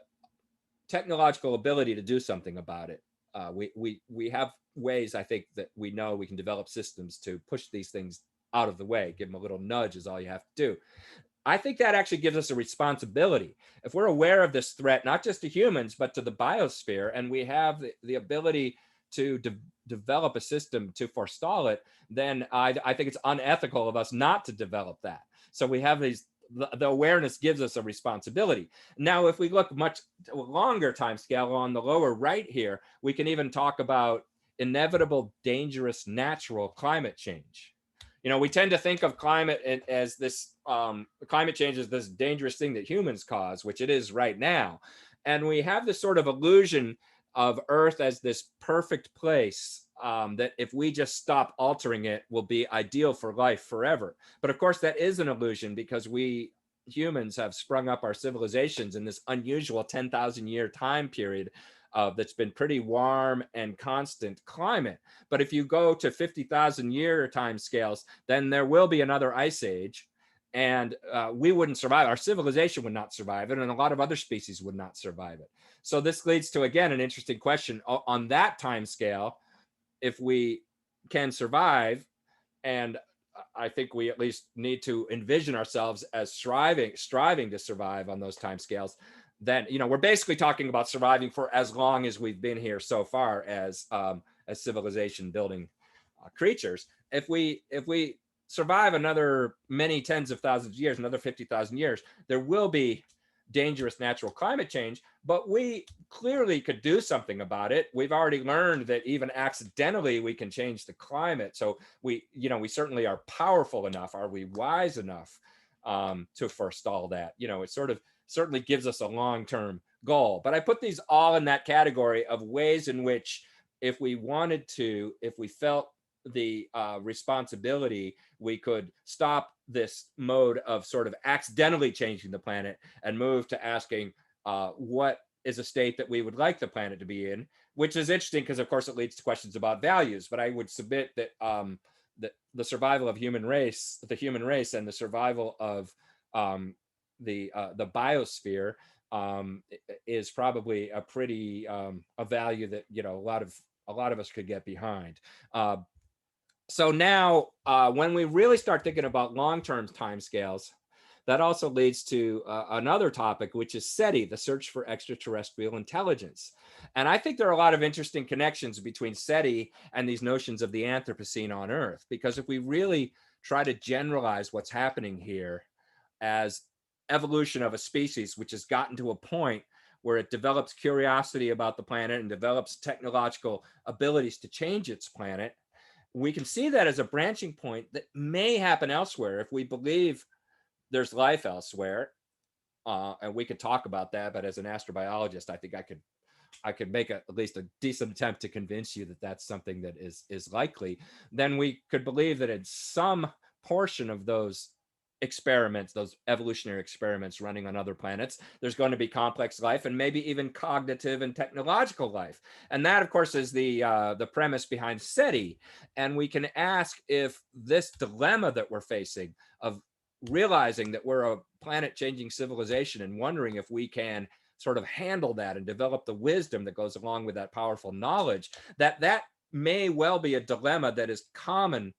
technological ability to do something about it. We have ways, I think, that we know we can develop systems to push these things out of the way. Give them a little nudge is all you have to do. I think that actually gives us a responsibility. If we're aware of this threat, not just to humans, but to the biosphere, and we have the ability to develop a system to forestall it, then I think it's unethical of us not to develop that. So we have these, the awareness gives us a responsibility. Now, if we look much longer time scale on the lower right here, we can even talk about inevitable, dangerous, natural climate change. You know, we tend to think of climate as this, climate change is this dangerous thing that humans cause, which it is right now. And we have this sort of illusion of Earth as this perfect place that if we just stop altering it will be ideal for life forever. But of course, that is an illusion because we humans have sprung up our civilizations in this unusual 10,000 year time period that's been pretty warm and constant climate. But if you go to 50,000 year time scales, then there will be another ice age, and we wouldn't survive. Our civilization would not survive it, and a lot of other species would not survive it. So this leads to, again, an interesting question on that time scale. If we can survive and I think we at least need to envision ourselves as striving to survive on those timescales. Then, you know, we're basically talking about surviving for as long as we've been here so far as civilization building creatures. If we survive another many tens of thousands of years, another 50,000 years, there will be dangerous natural climate change, but we clearly could do something about it. We've already learned that even accidentally we can change the climate. So we certainly are powerful enough. Are we wise enough to forestall that? You know, it sort of certainly gives us a long-term goal. But I put these all in that category of ways in which, if we wanted to, if we felt the responsibility, we could stop this mode of sort of accidentally changing the planet and move to asking what is a state that we would like the planet to be in, which is interesting because, of course, it leads to questions about values. But I would submit that that the survival of the human race, and the survival of the biosphere is probably a pretty a value that, you know, a lot of us could get behind. So now, when we really start thinking about long-term timescales, that also leads to another topic, which is SETI, the search for extraterrestrial intelligence. And I think there are a lot of interesting connections between SETI and these notions of the Anthropocene on Earth, because if we really try to generalize what's happening here as evolution of a species, which has gotten to a point where it develops curiosity about the planet and develops technological abilities to change its planet, we can see that as a branching point that may happen elsewhere if we believe there's life elsewhere. And we could talk about that, but as an astrobiologist, I think I could make at least a decent attempt to convince you that that's something that is likely. Then we could believe that in some portion of those experiments, those evolutionary experiments running on other planets, there's going to be complex life and maybe even cognitive and technological life. And that, of course, is the premise behind SETI. And we can ask if this dilemma that we're facing of realizing that we're a planet-changing civilization and wondering if we can sort of handle that and develop the wisdom that goes along with that powerful knowledge, that may well be a dilemma that is common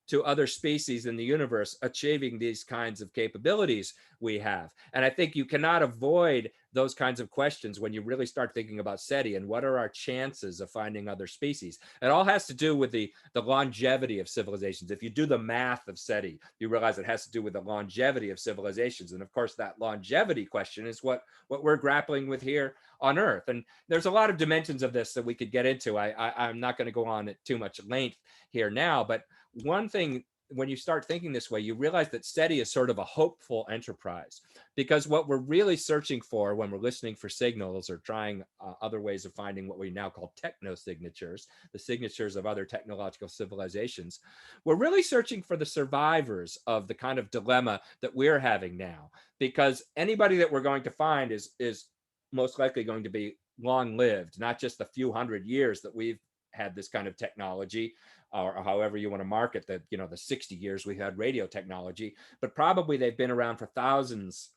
to other species in the universe achieving these kinds of capabilities we have. And I think you cannot avoid those kinds of questions when you really start thinking about SETI and what are our chances of finding other species. It all has to do with the longevity of civilizations. If you do the math of SETI, you realize it has to do with the longevity of civilizations. And of course, that longevity question is what we're grappling with here on Earth. And there's a lot of dimensions of this that we could get into. I'm not going to go on at too much length here now, but one thing, when you start thinking this way, you realize that SETI is sort of a hopeful enterprise, because what we're really searching for when we're listening for signals or trying other ways of finding what we now call technosignatures, the signatures of other technological civilizations, we're really searching for the survivors of the kind of dilemma that we're having now, because anybody that we're going to find is most likely going to be long-lived, not just the few hundred years that we've had this kind of technology, or however you want to market the 60 years we had radio technology, but probably they've been around for thousands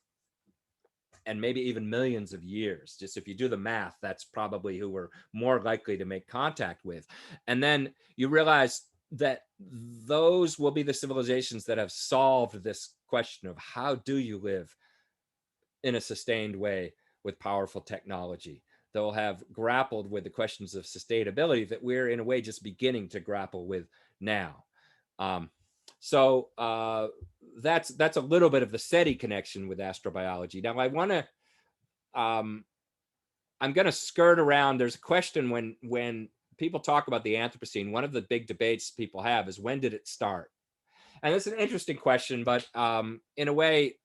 and maybe even millions of years. Just if you do the math, that's probably who we're more likely to make contact with. And then you realize that those will be the civilizations that have solved this question of how do you live in a sustained way with powerful technology. They'll have grappled with the questions of sustainability that we're in a way just beginning to grapple with now. So that's a little bit of the SETI connection with astrobiology. Now I want to, I'm going to skirt around. There's a question when people talk about the Anthropocene, one of the big debates people have is, when did it start? And it's an interesting question, but in a way,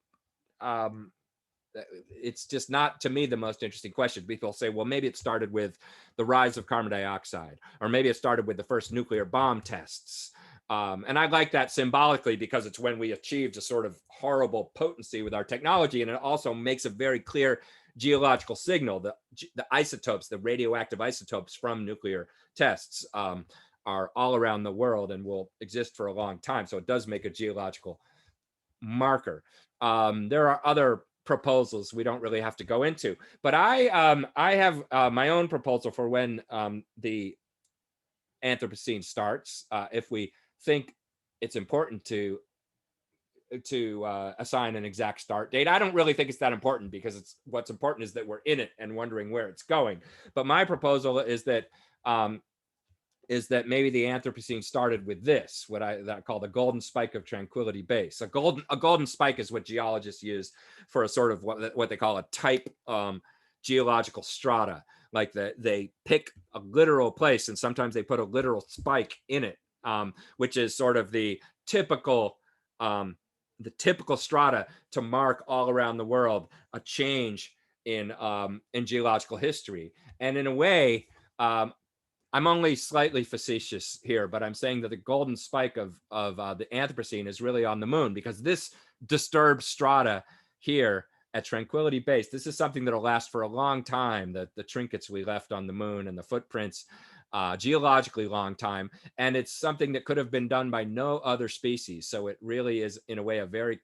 it's just not, to me, the most interesting question. People say, well, maybe it started with the rise of carbon dioxide, or maybe it started with the first nuclear bomb tests. And I like that symbolically because it's when we achieved a sort of horrible potency with our technology. And it also makes a very clear geological signal. The isotopes, the radioactive isotopes from nuclear tests are all around the world and will exist for a long time. So it does make a geological marker. There are other proposals we don't really have to go into, but I have my own proposal for when the Anthropocene starts. If we think it's important to assign an exact start date. I don't really think it's that important, because what's important is that we're in it and wondering where it's going. But my proposal is that maybe the Anthropocene started with this, what I call the golden spike of tranquility base. A golden spike is what geologists use for a sort of what they call a type geological strata. Like they pick a literal place, and sometimes they put a literal spike in it, which is sort of the typical strata to mark all around the world a change in geological history. And in a way, I'm only slightly facetious here, but I'm saying that the golden spike of the Anthropocene is really on the moon, because this disturbed strata here at Tranquility Base, this is something that'll last for a long time. The trinkets we left on the moon and the footprints, geologically long time, and it's something that could have been done by no other species. So it really is, in a way, a very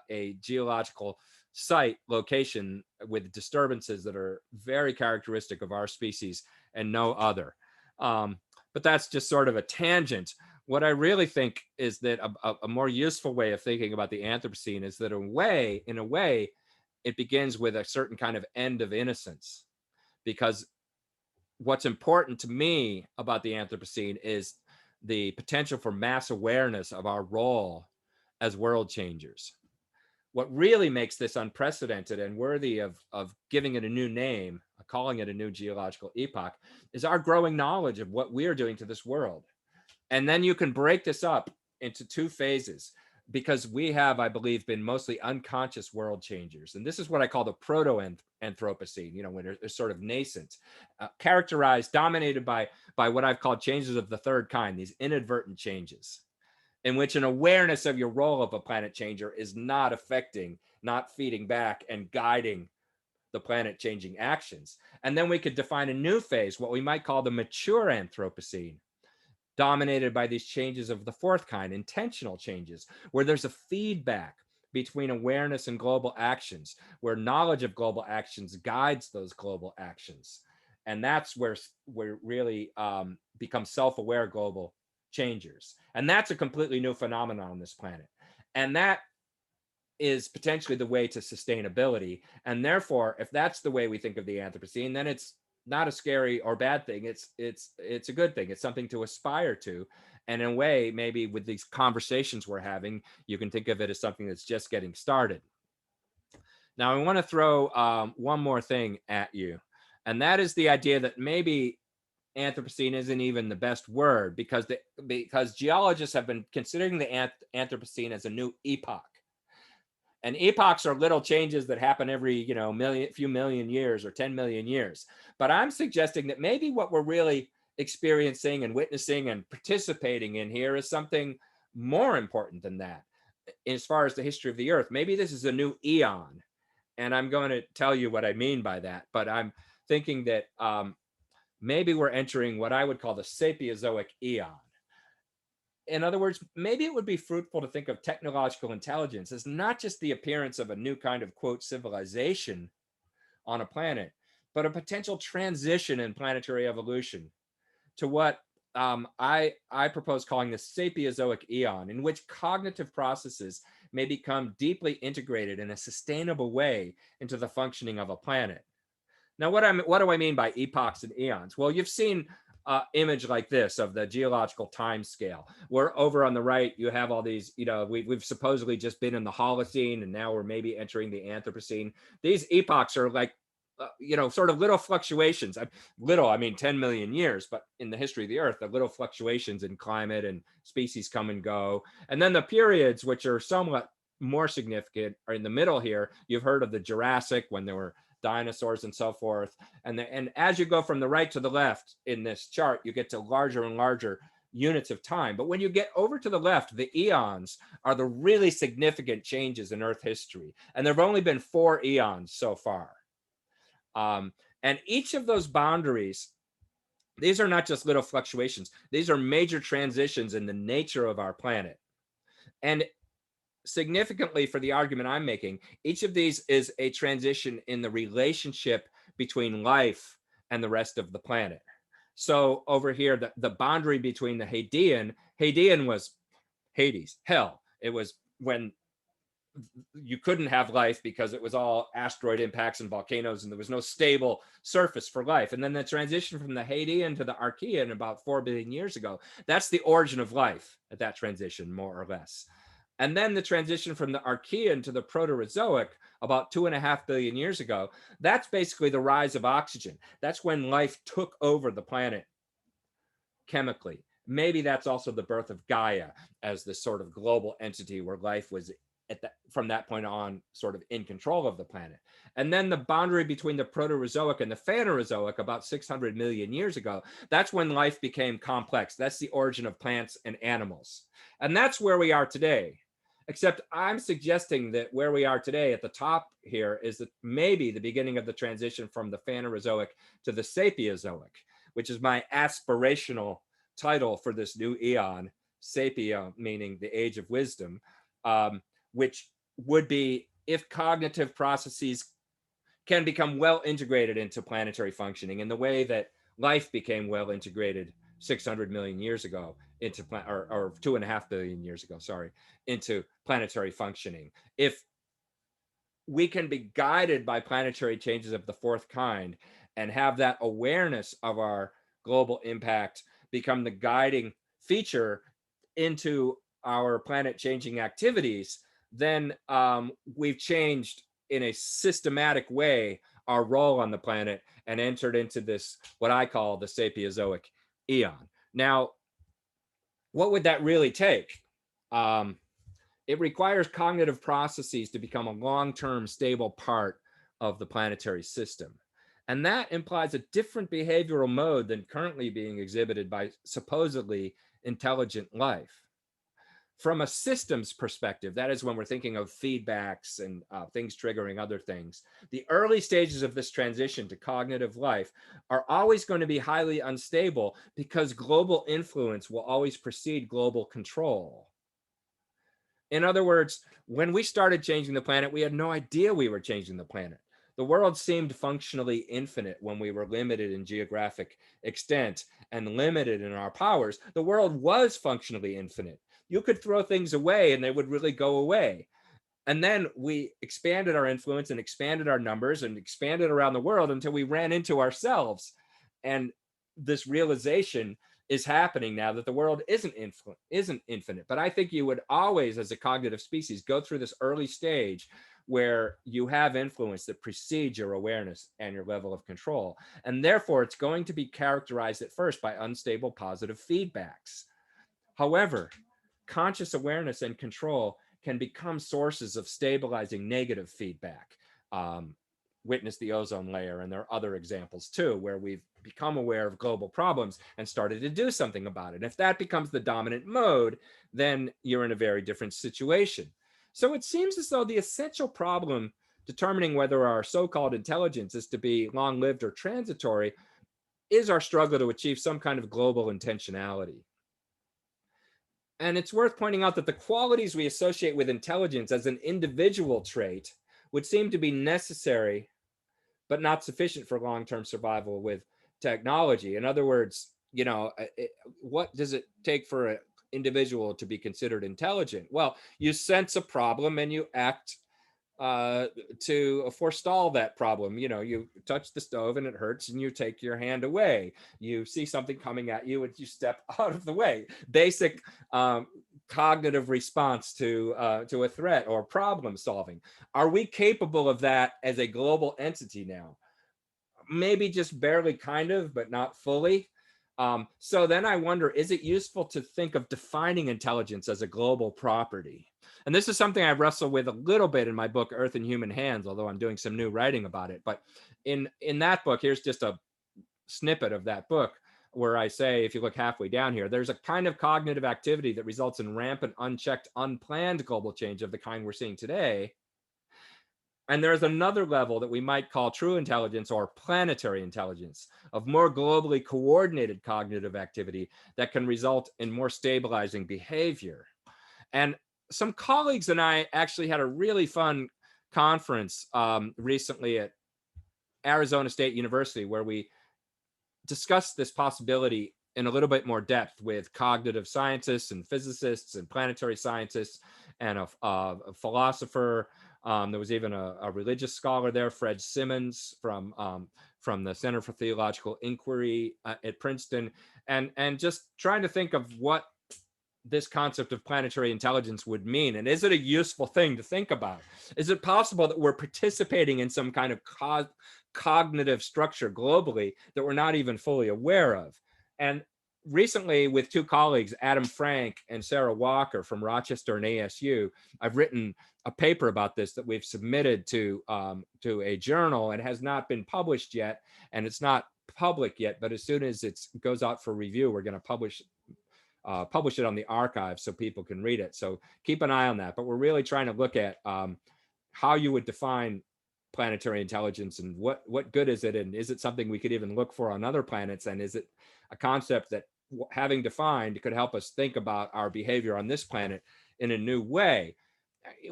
a geological site location with disturbances that are very characteristic of our species and no other. But that's just sort of a tangent. What I really think is that a more useful way of thinking about the Anthropocene is that in a way, it begins with a certain kind of end of innocence. Because what's important to me about the Anthropocene is the potential for mass awareness of our role as world changers. What really makes this unprecedented and worthy of giving it a new name, calling it a new geological epoch, is our growing knowledge of what we're doing to this world. And then you can break this up into two phases, because we have, I believe, been mostly unconscious world changers. And this is what I call the proto-Anthropocene, when they're sort of nascent, characterized, dominated by what I've called changes of the third kind, these inadvertent changes, in which an awareness of your role of a planet changer is not affecting, not feeding back and guiding the planet changing actions. And then we could define a new phase, what we might call the mature Anthropocene, dominated by these changes of the fourth kind, intentional changes, where there's a feedback between awareness and global actions, where knowledge of global actions guides those global actions. And that's where we really become self-aware global changers. And that's a completely new phenomenon on this planet. And that is potentially the way to sustainability. And therefore, if that's the way we think of the Anthropocene, then it's not a scary or bad thing. It's a good thing. It's something to aspire to. And in a way, maybe with these conversations we're having, you can think of it as something that's just getting started. Now, I want to throw one more thing at you, and that is the idea that maybe Anthropocene isn't even the best word, because geologists have been considering the Anthropocene as a new epoch. And epochs are little changes that happen every, few million years or 10 million years. But I'm suggesting that maybe what we're really experiencing and witnessing and participating in here is something more important than that. As far as the history of the Earth, maybe this is a new eon. And I'm going to tell you what I mean by that. But I'm thinking that maybe we're entering what I would call the Sapiozoic eon. In other words, maybe it would be fruitful to think of technological intelligence as not just the appearance of a new kind of, quote, civilization on a planet, but a potential transition in planetary evolution to what I propose calling the Sapiozoic eon, in which cognitive processes may become deeply integrated in a sustainable way into the functioning of a planet. Now, what do I mean by epochs and eons? Well, you've seen image like this of the geological time scale, where over on the right you have all these, we've supposedly just been in the Holocene, and now we're maybe entering the Anthropocene. These epochs are like sort of little fluctuations. Little, I mean 10 million years, but in the history of the Earth, the little fluctuations in climate and species come and go. And then the periods, which are somewhat more significant, are in the middle here. You've heard of the Jurassic, when there were dinosaurs and so forth. And as you go from the right to the left in this chart, you get to larger and larger units of time. But when you get over to the left, the eons are the really significant changes in Earth history. And there have only been 4 eons so far. And each of those boundaries, these are not just little fluctuations. These are major transitions in the nature of our planet. And significantly, for the argument I'm making, each of these is a transition in the relationship between life and the rest of the planet. So over here, the boundary between the Hadean was Hades, hell. It was when you couldn't have life because it was all asteroid impacts and volcanoes, and there was no stable surface for life. And then the transition from the Hadean to the Archean about 4 billion years ago, that's the origin of life at that transition, more or less. And then the transition from the Archean to the Proterozoic about 2.5 billion years ago, that's basically the rise of oxygen. That's when life took over the planet chemically. Maybe that's also the birth of Gaia as this sort of global entity where life was from that point on sort of in control of the planet. And then the boundary between the Proterozoic and the Phanerozoic about 600 million years ago, that's when life became complex. That's the origin of plants and animals. And that's where we are today. Except I'm suggesting that where we are today at the top here is that maybe the beginning of the transition from the Phanerozoic to the Sapiozoic, which is my aspirational title for this new eon, Sapio, meaning the age of wisdom, which would be if cognitive processes can become well integrated into planetary functioning in the way that life became well integrated 600 million years ago into or 2.5 billion years ago, sorry, into planetary functioning. If we can be guided by planetary changes of the fourth kind and have that awareness of our global impact become the guiding feature into our planet changing activities, then we've changed in a systematic way our role on the planet and entered into this, what I call the Sapiozoic eon. Now, what would that really take? It requires cognitive processes to become a long-term stable part of the planetary system. And that implies a different behavioral mode than currently being exhibited by supposedly intelligent life. From a systems perspective, that is when we're thinking of feedbacks and things triggering other things, the early stages of this transition to cognitive life are always going to be highly unstable because global influence will always precede global control. In other words, when we started changing the planet, we had no idea we were changing the planet. The world seemed functionally infinite when we were limited in geographic extent and limited in our powers. The world was functionally infinite. You could throw things away and they would really go away. And then we expanded our influence and expanded our numbers and expanded around the world until we ran into ourselves. And this realization is happening now that the world isn't infinite. But I think you would always, as a cognitive species, go through this early stage where you have influence that precedes your awareness and your level of control. And therefore, it's going to be characterized at first by unstable positive feedbacks. However, conscious awareness and control can become sources of stabilizing negative feedback. Witness the ozone layer, and there are other examples too, where we've become aware of global problems and started to do something about it. And if that becomes the dominant mode, then you're in a very different situation. So it seems as though the essential problem determining whether our so-called intelligence is to be long-lived or transitory is our struggle to achieve some kind of global intentionality. And it's worth pointing out that the qualities we associate with intelligence as an individual trait would seem to be necessary, but not sufficient for long-term survival with technology. In other words, you know, what does it take for an individual to be considered intelligent? Well, you sense a problem and you act to forestall that problem. You know, you touch the stove and it hurts and you take your hand away. You see something coming at you and you step out of the way. Basic cognitive response to a threat or problem solving. Are we capable of that as a global entity now? Maybe just barely, kind of, but not fully. So then I wonder, is it useful to think of defining intelligence as a global property? And this is something I wrestle with a little bit in my book, Earth in Human Hands, although I'm doing some new writing about it. But in that book, here's just a snippet of that book where I say, if you look halfway down here, there's a kind of cognitive activity that results in rampant, unchecked, unplanned global change of the kind we're seeing today. And there's another level that we might call true intelligence or planetary intelligence, of more globally coordinated cognitive activity that can result in more stabilizing behavior. And some colleagues and I actually had a really fun conference recently at Arizona State University, where we discussed this possibility in a little bit more depth with cognitive scientists and physicists and planetary scientists and a philosopher. There was even a religious scholar there, Fred Simmons from the Center for Theological Inquiry at Princeton, and just trying to think of what this concept of planetary intelligence would mean. And is it a useful thing to think about? Is it possible that we're participating in some kind of cognitive structure globally that we're not even fully aware of? And recently, with two colleagues, Adam Frank and Sarah Walker from Rochester and ASU, I've written a paper about this that we've submitted to a journal. It has not been published yet, and it's not public yet, but as soon as it goes out for review, we're going to publish it on the archive so people can read it. So keep an eye on that. But we're really trying to look at how you would define planetary intelligence and what good is it, and is it something we could even look for on other planets, and is it a concept that, having defined, could help us think about our behavior on this planet in a new way.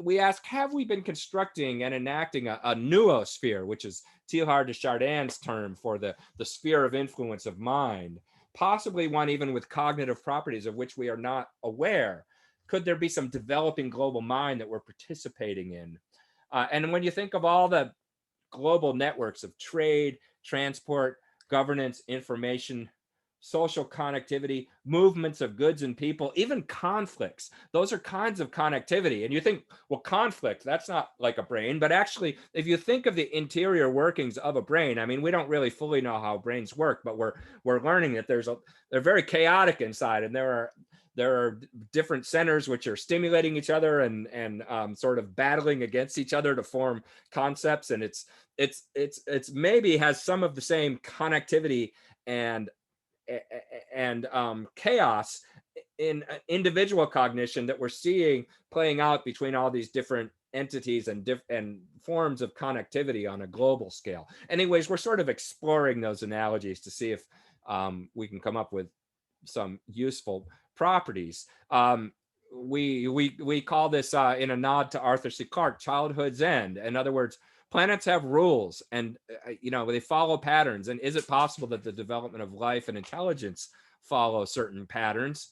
We ask, have we been constructing and enacting a noosphere, which is Teilhard de Chardin's term for the sphere of influence of mind, possibly one even with cognitive properties of which we are not aware? Could there be some developing global mind that we're participating in? And when you think of all the global networks of trade, transport, governance, information, social connectivity, movements of goods and people, even conflicts, those are kinds of connectivity. And you think, well, conflict, that's not like a brain. But actually, if you think of the interior workings of a brain, I mean, we don't really fully know how brains work, but we're learning that they're very chaotic inside, and there are different centers which are stimulating each other and sort of battling against each other to form concepts. And it's maybe has some of the same connectivity and chaos in individual cognition that we're seeing playing out between all these different entities and forms of connectivity on a global scale. Anyways, we're sort of exploring those analogies to see if we can come up with some useful properties. We call this in a nod to Arthur C. Clarke, childhood's end. In other words, planets have rules, and they follow patterns. And is it possible that the development of life and intelligence follow certain patterns?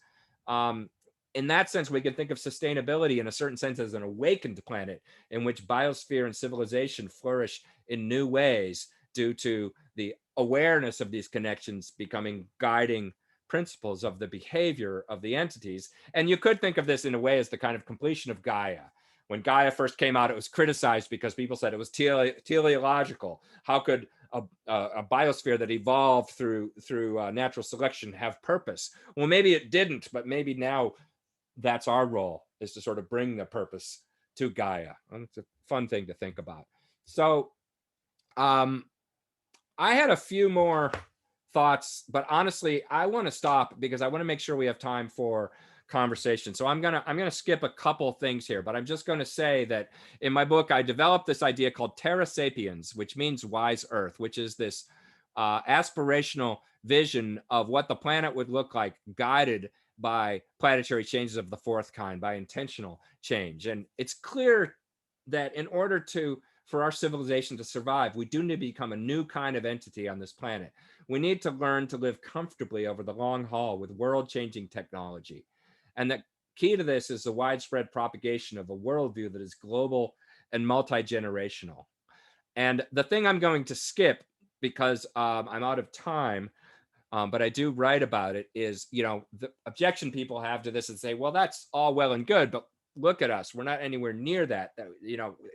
In that sense, we can think of sustainability in a certain sense as an awakened planet in which biosphere and civilization flourish in new ways due to the awareness of these connections becoming guiding principles of the behavior of the entities. And you could think of this in a way as the kind of completion of Gaia. When Gaia first came out, it was criticized because people said it was teleological. How could a biosphere that evolved through natural selection have purpose? Well, maybe it didn't, but maybe now that's our role, is to sort of bring the purpose to Gaia. And it's a fun thing to think about. So I had a few more thoughts, but honestly, I want to stop because I want to make sure we have time for conversation. So I'm gonna skip a couple things here, but I'm just going to say that in my book, I developed this idea called Terra Sapiens, which means wise Earth, which is this aspirational vision of what the planet would look like, guided by planetary changes of the fourth kind, by intentional change. And it's clear that in order for our civilization to survive, we do need to become a new kind of entity on this planet. We need to learn to live comfortably over the long haul with world-changing technology. And the key to this is the widespread propagation of a worldview that is global and multi-generational. And the thing I'm going to skip, because I'm out of time, but I do write about it, is, the objection people have to this and say, well, that's all well and good, but look at us. We're not anywhere near that.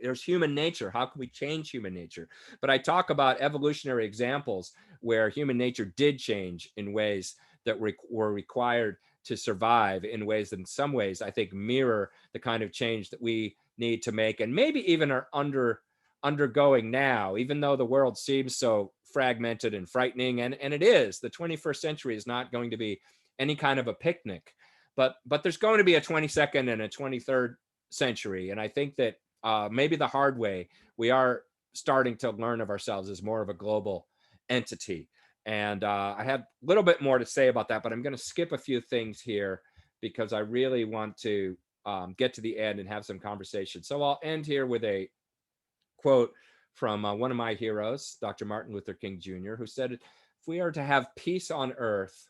There's human nature. How can we change human nature? But I talk about evolutionary examples where human nature did change in ways that were required to survive, in ways that in some ways I think mirror the kind of change that we need to make, and maybe even are undergoing now, even though the world seems so fragmented and frightening. And it is. The 21st century is not going to be any kind of a picnic. But there's going to be a 22nd and a 23rd century. And I think that maybe the hard way, we are starting to learn of ourselves as more of a global entity. And I have a little bit more to say about that, but I'm going to skip a few things here because I really want to get to the end and have some conversation. So I'll end here with a quote from one of my heroes, Dr. Martin Luther King Jr., who said, if we are to have peace on earth,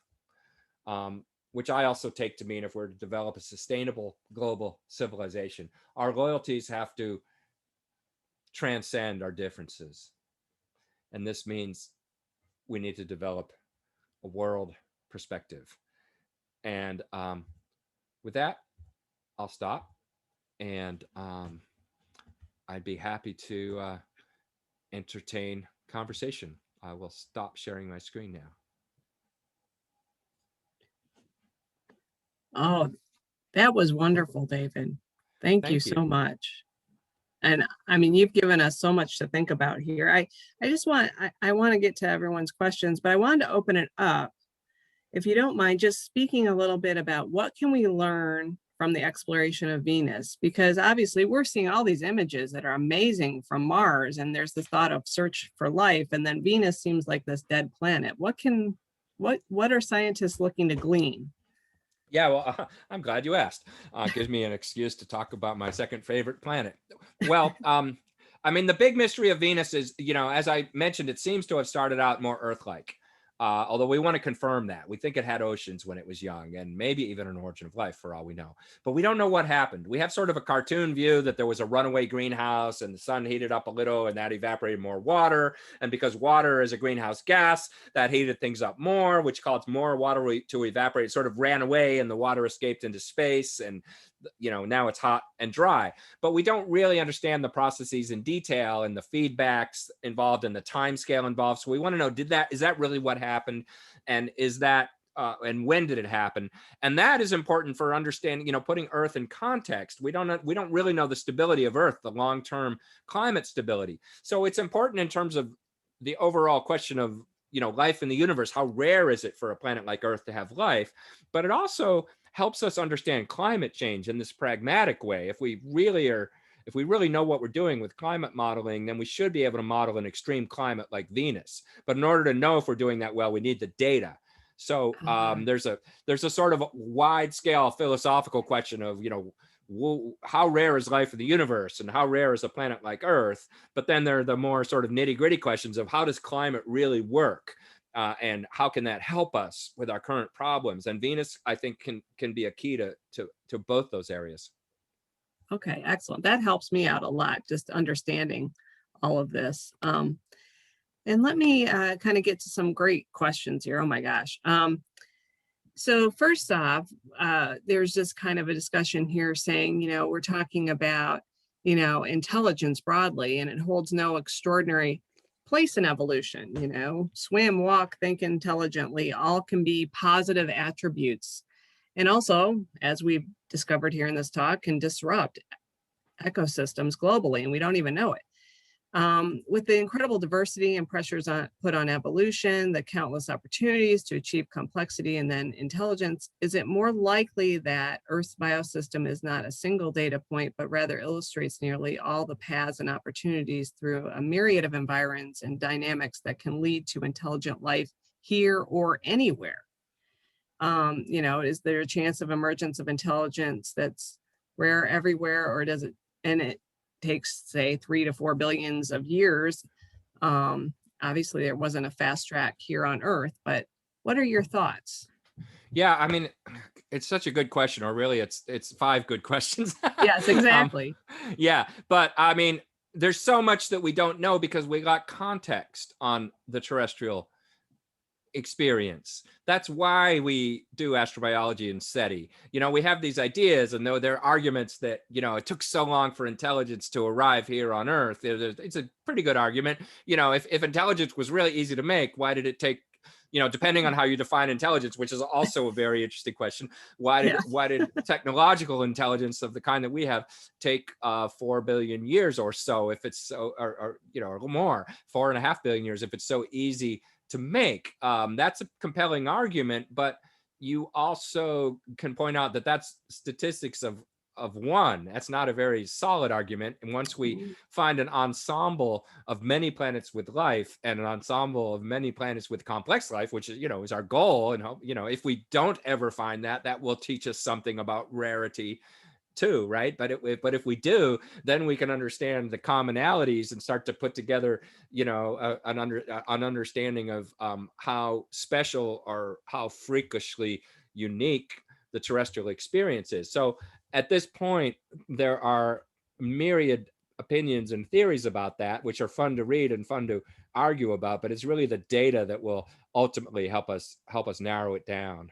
which I also take to mean if we're to develop a sustainable global civilization, our loyalties have to transcend our differences. And this means we need to develop a world perspective. And with that, I'll stop. And I'd be happy to entertain conversation. I will stop sharing my screen now. Oh, that was wonderful, David. Thank you so much. And I mean, you've given us so much to think about here. I want to get to everyone's questions, but I wanted to open it up, if you don't mind, just speaking a little bit about what can we learn from the exploration of Venus, because obviously we're seeing all these images that are amazing from Mars, and there's this thought of search for life, and then Venus seems like this dead planet. What are scientists looking to glean? Yeah, well, I'm glad you asked. Gives me an excuse to talk about my second favorite planet. Well, I mean, the big mystery of Venus is, as I mentioned, it seems to have started out more Earth-like. Although we want to confirm that. We think it had oceans when it was young, and maybe even an origin of life for all we know. But we don't know what happened. We have sort of a cartoon view that there was a runaway greenhouse and the sun heated up a little and that evaporated more water. And because water is a greenhouse gas, that heated things up more, which caused more water to evaporate. It sort of ran away and the water escaped into space. And now it's hot and dry, but we don't really understand the processes in detail and the feedbacks involved and the time scale involved. So we want to know, is that really what happened? And is that, and when did it happen? And that is important for understanding, putting Earth in context. We don't really know the stability of Earth, the long-term climate stability. So it's important in terms of the overall question of, life in the universe. How rare is it for a planet like Earth to have life? But it also helps us understand climate change in this pragmatic way. If we really know what we're doing with climate modeling, then we should be able to model an extreme climate like Venus. But in order to know if we're doing that well, we need the data. So there's a sort of wide scale philosophical question of, how rare is life in the universe and how rare is a planet like Earth? But then there are the more sort of nitty gritty questions of how does climate really work? And how can that help us with our current problems? And Venus, I think, can be a key to both those areas. Okay, excellent. That helps me out a lot, just understanding all of this. And let me kind of get to some great questions here. Oh my gosh. So first off, there's just kind of a discussion here saying, we're talking about, intelligence broadly, and it holds no extraordinary place in evolution. Swim, walk, think intelligently, all can be positive attributes. And also, as we've discovered here in this talk, can disrupt ecosystems globally, and we don't even know it. With the incredible diversity and pressures put on evolution, the countless opportunities to achieve complexity and then intelligence, is it more likely that Earth's biosystem is not a single data point, but rather illustrates nearly all the paths and opportunities through a myriad of environs and dynamics that can lead to intelligent life here or anywhere? Is there a chance of emergence of intelligence that's rare everywhere, or does it, and it takes, say, 3 to 4 billions of years? Obviously, there wasn't a fast track here on Earth, but what are your thoughts? Yeah, I mean, it's such a good question, or really it's 5 good questions. Yes, exactly. Yeah, but I mean, there's so much that we don't know because we got context on the terrestrial experience. That's why we do astrobiology and Seti. We have these ideas, and though there are arguments that, it took so long for intelligence to arrive here on Earth, it's a pretty good argument. If intelligence was really easy to make, why did it take, depending on how you define intelligence, which is also a very interesting question, why did technological intelligence of the kind that we have take 4 billion years or so, if it's so, or more, 4.5 billion years, if it's so easy to make? That's a compelling argument, but you also can point out that that's statistics of one. That's not a very solid argument. And once we find an ensemble of many planets with life and an ensemble of many planets with complex life, which is, is our goal, and if we don't ever find that, that will teach us something about rarity too, right? But if we do, then we can understand the commonalities and start to put together, you know, an understanding of how special or how freakishly unique the terrestrial experience is. So at this point, there are myriad opinions and theories about that, which are fun to read and fun to argue about, but it's really the data that will ultimately help us narrow it down.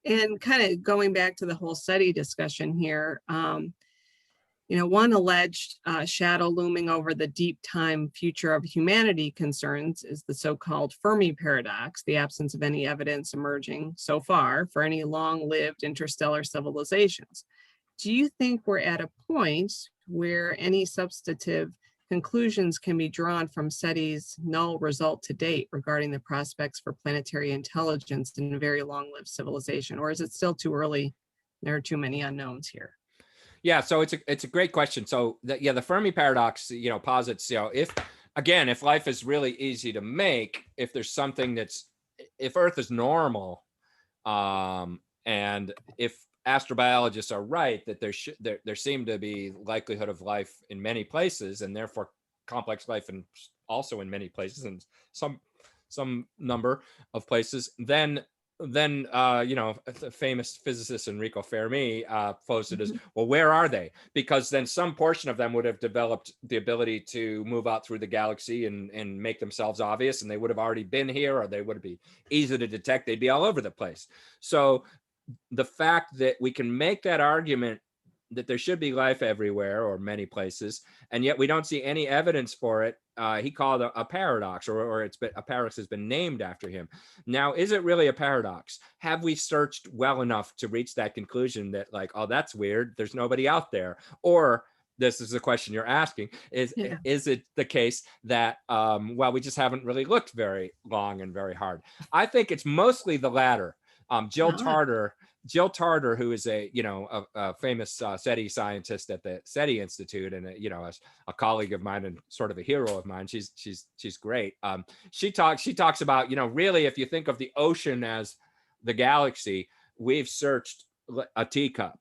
And kind of going back to the whole SETI discussion here, you know, one alleged shadow looming over the deep time future of humanity concerns is the so-called Fermi Paradox, the absence of any evidence emerging so far for any long-lived interstellar civilizations. Do you think we're at a point where any substantive conclusions can be drawn from SETI's null result to date regarding the prospects for planetary intelligence in a very long-lived civilization, or is it still too early? There are too many unknowns here. Yeah, so it's a great question. So the Fermi Paradox, you know, posits, you know, if life is really easy to make, if there's something if Earth is normal, and if astrobiologists are right that there seem to be likelihood of life in many places, and therefore complex life and also in many places and some number of places, then you know, the famous physicist Enrico Fermi posed it as, well, where are they? Because then some portion of them would have developed the ability to move out through the galaxy and make themselves obvious, and they would have already been here, or they would be easy to detect. They'd be all over the place. So the fact that we can make that argument that there should be life everywhere or many places, and yet we don't see any evidence for it, he called a paradox, or a paradox has been named after him. Now, is it really a paradox? Have we searched well enough to reach that conclusion that, like, oh, that's weird, there's nobody out there? Or, this is the question you're asking, is it the case that, well, we just haven't really looked very long and very hard? I think it's mostly the latter. Jill Tarter, who is a famous SETI scientist at the SETI Institute, and a colleague of mine and sort of a hero of mine. She's great. She talks about, really, if you think of the ocean as the galaxy, we've searched a teacup.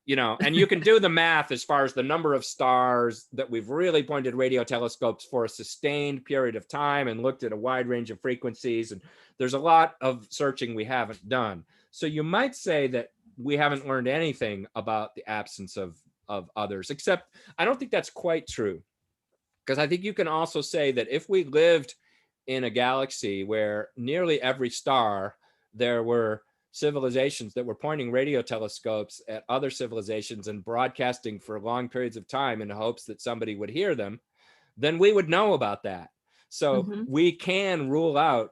And you can do the math as far as the number of stars that we've really pointed radio telescopes for a sustained period of time and looked at a wide range of frequencies. And there's a lot of searching we haven't done. So you might say that we haven't learned anything about the absence of others, except I don't think that's quite true. Because I think you can also say that if we lived in a galaxy where nearly every star, there were civilizations that were pointing radio telescopes at other civilizations and broadcasting for long periods of time in hopes that somebody would hear them, then we would know about that. So we can rule out,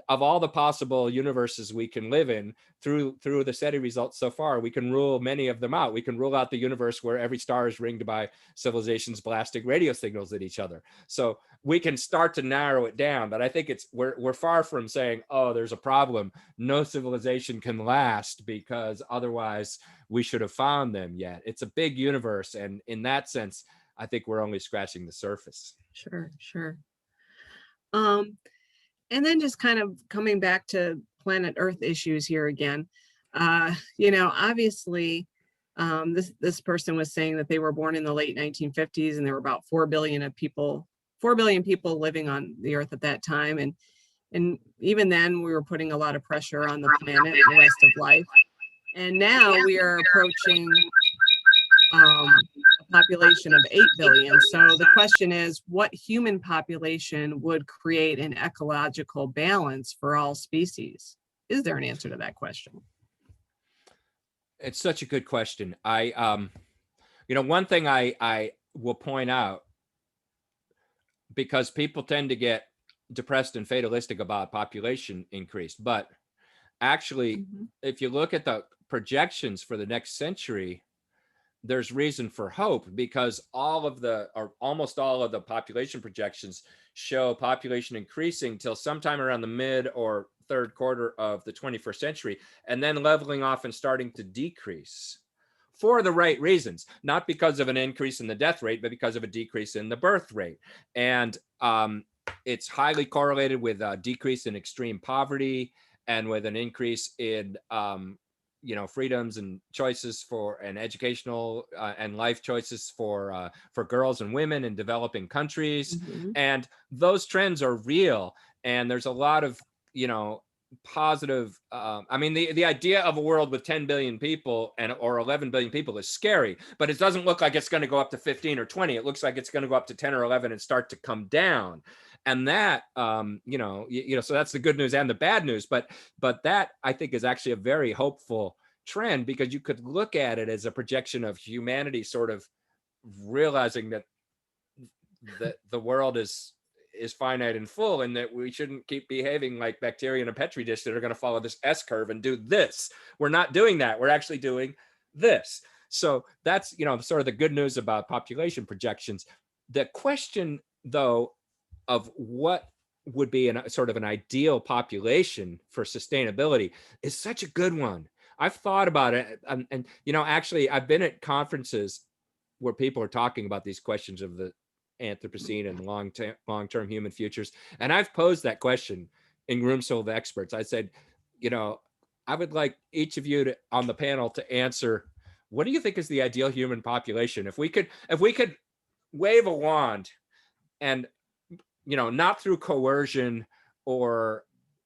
of all the possible universes we can live in through the SETI results so far, we can rule many of them out. We can rule out the universe where every star is ringed by civilizations blasting radio signals at each other. So we can start to narrow it down, but I think we're far from saying, oh, there's a problem. No civilization can last because otherwise we should have found them yet. It's a big universe. And in that sense, I think we're only scratching the surface. Sure. And then just kind of coming back to planet Earth issues here again, obviously, this person was saying that they were born in the late 1950s and there were about 4 billion people living on the Earth at that time. And even then we were putting a lot of pressure on the planet and the rest of life. And now we are approaching a population of 8 billion. So the question is, what human population would create an ecological balance for all species? Is there an answer to that question? It's such a good question. One thing I will point out, because people tend to get depressed and fatalistic about population increase, but actually, if you look at the projections for the next century, there's reason for hope, because almost all of the population projections show population increasing till sometime around the mid or third quarter of the 21st century, and then leveling off and starting to decrease for the right reasons, not because of an increase in the death rate, but because of a decrease in the birth rate. And it's highly correlated with a decrease in extreme poverty and with an increase in freedoms and choices and educational and life choices for girls and women in developing countries. And those trends are real. And there's a lot of, positive, I mean, the idea of a world with 10 billion people or 11 billion people is scary, but it doesn't look like it's going to go up to 15 or 20. It looks like it's going to go up to 10 or 11 and start to come down. And that, so that's the good news and the bad news. But that, I think, is actually a very hopeful trend, because you could look at it as a projection of humanity sort of realizing that the world is finite and full, and that we shouldn't keep behaving like bacteria in a petri dish that are going to follow this S curve and do this. We're not doing that. We're actually doing this. So that's, sort of the good news about population projections. The question, though, of what would be sort of an ideal population for sustainability is such a good one. I've thought about it. And actually, I've been at conferences where people are talking about these questions of the Anthropocene and long-term human futures. And I've posed that question in rooms full of experts. I said, I would like each of you on the panel to answer, what do you think is the ideal human population? If we could wave a wand and, not through coercion or,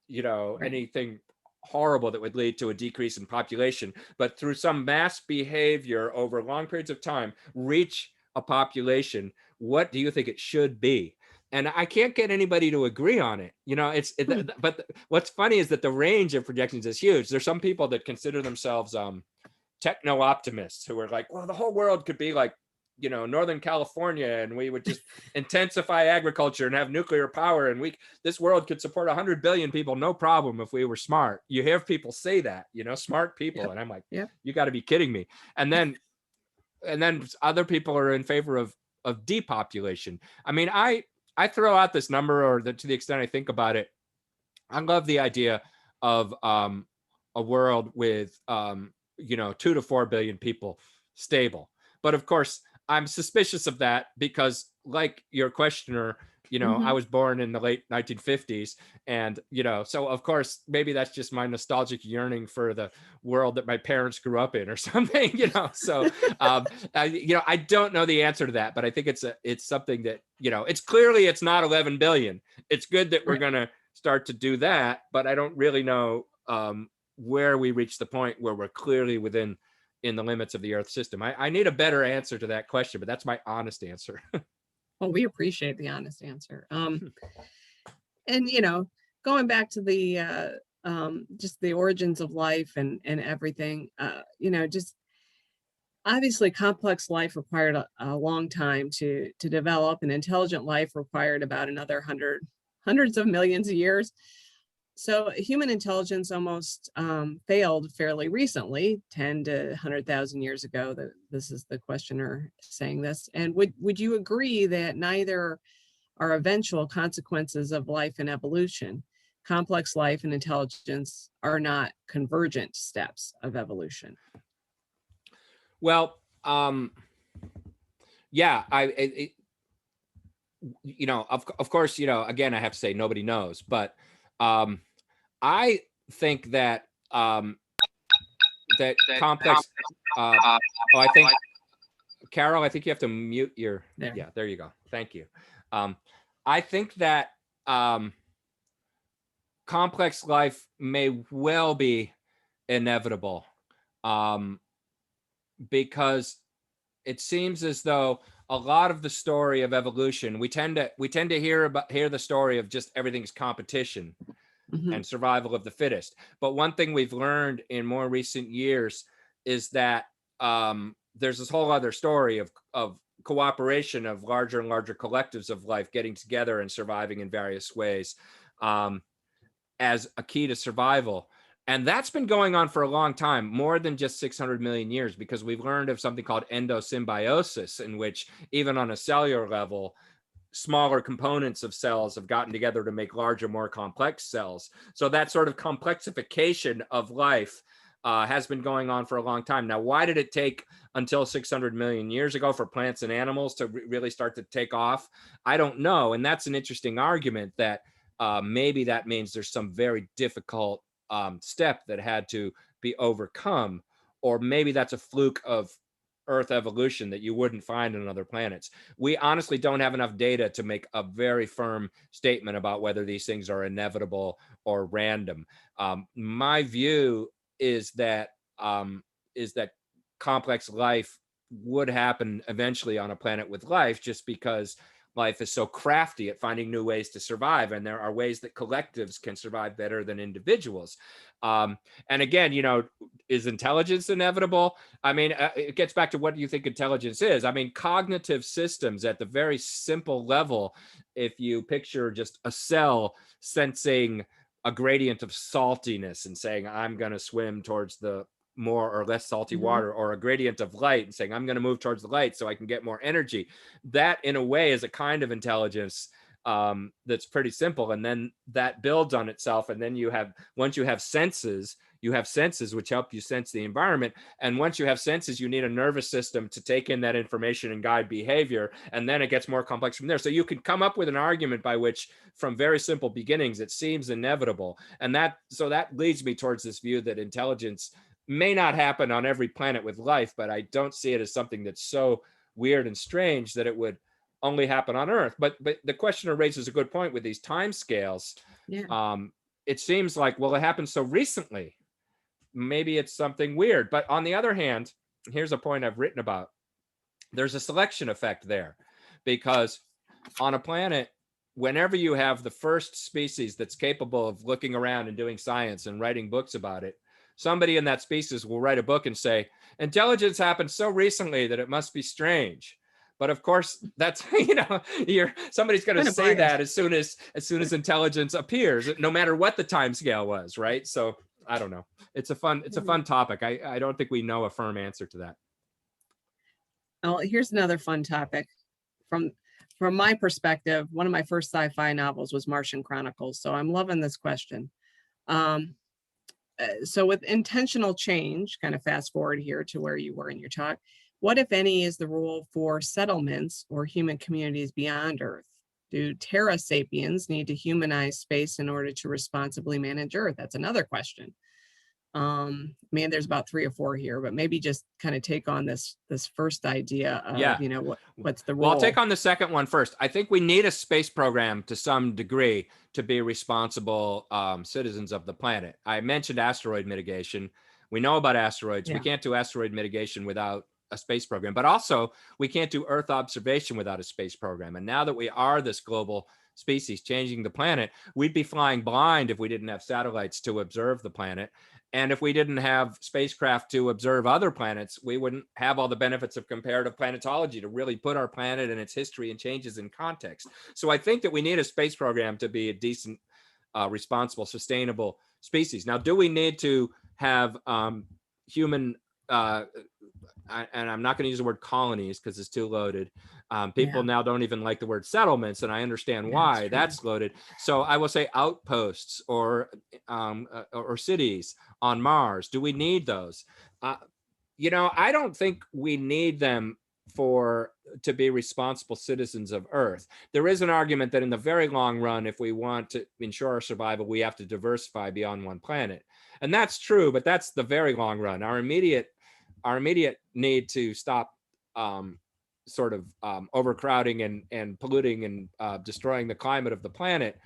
anything horrible that would lead to a decrease in population, but through some mass behavior over long periods of time, reach a population, what do you think it should be? And I can't get anybody to agree on it. But what's funny is that the range of projections is huge. There's some people that consider themselves techno-optimists who are like, well, the whole world could be like, Northern California, and we would just intensify agriculture and have nuclear power, and this world could support 100 billion people, no problem, if we were smart. You hear people say that, smart people. Yep. And I'm like, yep. You got to be kidding me. And then other people are in favor of depopulation. I mean, I throw out this number, or to the extent I think about it, I love the idea of a world with 2 to 4 billion people stable. But of course, I'm suspicious of that because, like your questioner, I was born in the late 1950s, and so of course maybe that's just my nostalgic yearning for the world that my parents grew up in or something. So I don't know the answer to that, but I think it's something that it's not 11 billion. It's good that we're gonna start to do that, but I don't really know where we reach the point where we're clearly in the limits of the Earth system. I need a better answer to that question, but that's my honest answer. Well, we appreciate the honest answer. And, going back to the just the origins of life and everything, just obviously complex life required a long time to develop, and intelligent life required about another hundreds of millions of years. So human intelligence almost failed fairly recently, 10 to 100,000 years ago. This is the questioner saying this. And would you agree that neither are eventual consequences of life and evolution? Complex life and intelligence are not convergent steps of evolution. Well, yeah, of course, again, I have to say nobody knows, but I think that that complex. I think, Carol, I think you have to mute your. There. Yeah, there you go. Thank you. I think that complex life may well be inevitable, because it seems as though a lot of the story of evolution, we tend to hear the story of just everything's competition and survival of the fittest. But one thing we've learned in more recent years is that there's this whole other story of cooperation of larger and larger collectives of life getting together and surviving in various ways as a key to survival. And that's been going on for a long time, more than just 600 million years, because we've learned of something called endosymbiosis, in which even on a cellular level, smaller components of cells have gotten together to make larger, more complex cells. So that sort of complexification of life has been going on for a long time. Now, why did it take until 600 million years ago for plants and animals to really start to take off? I don't know. And that's an interesting argument that maybe that means there's some very difficult step that had to be overcome, or maybe that's a fluke of Earth evolution that you wouldn't find on other planets. We honestly don't have enough data to make a very firm statement about whether these things are inevitable or random. My view is that complex life would happen eventually on a planet with life, just because life is so crafty at finding new ways to survive, and there are ways that collectives can survive better than individuals. And again, is intelligence inevitable? I mean, it gets back to what do you think intelligence is? I mean, cognitive systems at the very simple level, if you picture just a cell sensing a gradient of saltiness and saying, I'm going to swim towards the more or less salty water, or a gradient of light and saying, I'm going to move towards the light so I can get more energy. That in a way is a kind of intelligence that's pretty simple. And then that builds on itself. And then once you have senses which help you sense the environment. And once you have senses, you need a nervous system to take in that information and guide behavior. And then it gets more complex from there. So you can come up with an argument by which, from very simple beginnings, it seems inevitable. And that leads me towards this view that intelligence may not happen on every planet with life, but I don't see it as something that's so weird and strange that it would only happen on Earth. But the questioner raises a good point with these time scales. Yeah. It seems like, well, it happened so recently. Maybe it's something weird. But on the other hand, here's a point I've written about. There's a selection effect there, because on a planet, whenever you have the first species that's capable of looking around and doing science and writing books about it, somebody in that species will write a book and say, intelligence happened so recently that it must be strange. But of course, that's, somebody's going to say that as soon as intelligence appears, no matter what the time scale was, right? So I don't know. It's a fun topic. I don't think we know a firm answer to that. Oh, here's another fun topic. From my perspective, one of my first sci-fi novels was Martian Chronicles. So I'm loving this question. So with intentional change, kind of fast forward here to where you were in your talk, what, if any, is the rule for settlements or human communities beyond Earth? Do Terra sapiens need to humanize space in order to responsibly manage Earth? That's another question. There's about 3 or 4 here, but maybe just kind of take on this first idea of, what's the role? Well, I'll take on the second one first. I think we need a space program to some degree to be responsible citizens of the planet. I mentioned asteroid mitigation. We know about asteroids. We can't do asteroid mitigation without a space program, but also we can't do Earth observation without a space program. And now that we are this global species changing the planet, we'd be flying blind if we didn't have satellites to observe the planet. And if we didn't have spacecraft to observe other planets, we wouldn't have all the benefits of comparative planetology to really put our planet and its history and changes in context. So I think that we need a space program to be a decent, responsible, sustainable species. Now, do we need to have human, and I'm not going to use the word colonies because it's too loaded. People now don't even like the word settlements, and I understand why that's loaded. So I will say outposts or cities on Mars. Do we need those? I don't think we need them to be responsible citizens of Earth. There is an argument that in the very long run, if we want to ensure our survival, we have to diversify beyond one planet. And that's true, but that's the very long run. Our immediate need to stop overcrowding and polluting and destroying the climate of the planet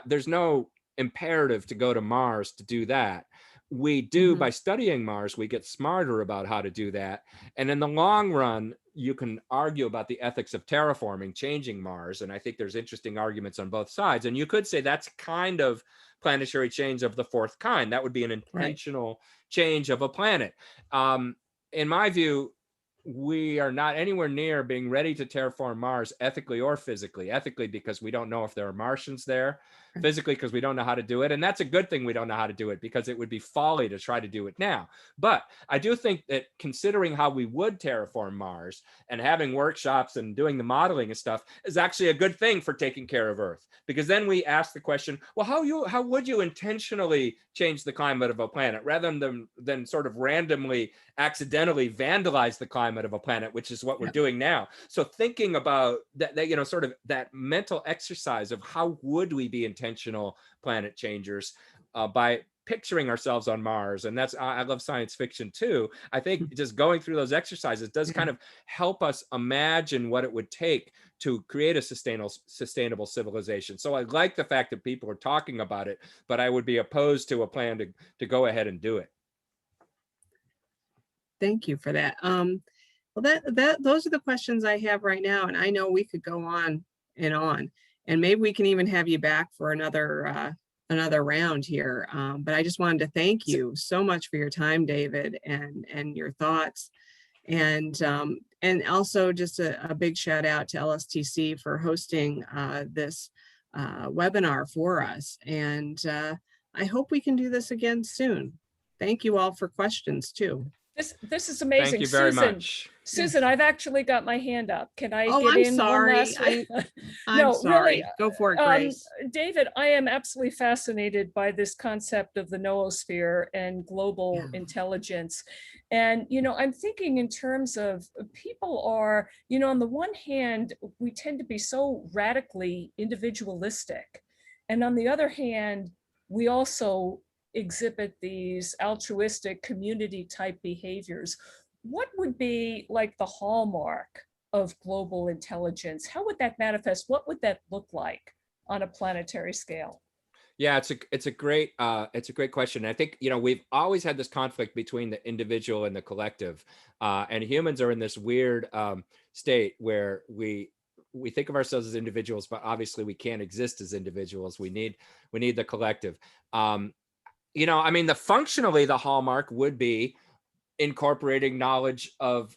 there's no imperative to go to Mars to do that. We do by studying Mars, we get smarter about how to do that. And in the long run, you can argue about the ethics of terraforming, changing Mars. And I think there's interesting arguments on both sides. And you could say that's kind of planetary change of the fourth kind. That would be an intentional change of a planet. In my view, we are not anywhere near being ready to terraform Mars ethically or physically. Ethically, because we don't know if there are Martians there. Physically, because we don't know how to do it. And that's a good thing we don't know how to do it, because it would be folly to try to do it now. But I do think that considering how we would terraform Mars and having workshops and doing the modeling and stuff is actually a good thing for taking care of Earth. Because then we ask the question, well, how would you intentionally change the climate of a planet rather than sort of randomly, accidentally vandalize the climate of a planet, which is what we're doing now. So thinking about that, sort of that mental exercise of how would we be intentional planet changers by picturing ourselves on Mars, and that's I love science fiction too. I think just going through those exercises does kind of help us imagine what it would take to create a sustainable civilization. So I like the fact that people are talking about it, but I would be opposed to a plan to go ahead and do it. Thank you for that. Well, those are the questions I have right now, and I know we could go on, and maybe we can even have you back for another round here. But I just wanted to thank you so much for your time, David, and your thoughts, and also just a big shout out to LSTC for hosting this webinar for us. And I hope we can do this again soon. Thank you all for questions too. This is amazing. Thank you very Susan, much. Susan, I've actually got my hand up. Can I Oh, get I'm in sorry. one last one? I'm No, sorry. really, Go for it, Grace. David, I am absolutely fascinated by this concept of the noosphere and global intelligence. And, I'm thinking in terms of people are, on the one hand, we tend to be so radically individualistic. And on the other hand, we also exhibit these altruistic community type behaviors. What would be like the hallmark of global intelligence? How would that manifest? What would that look like on a planetary scale? Yeah, it's a great question. I think we've always had this conflict between the individual and the collective, and humans are in this weird state where we think of ourselves as individuals, but obviously we can't exist as individuals. We need the collective. Functionally, the hallmark would be incorporating knowledge of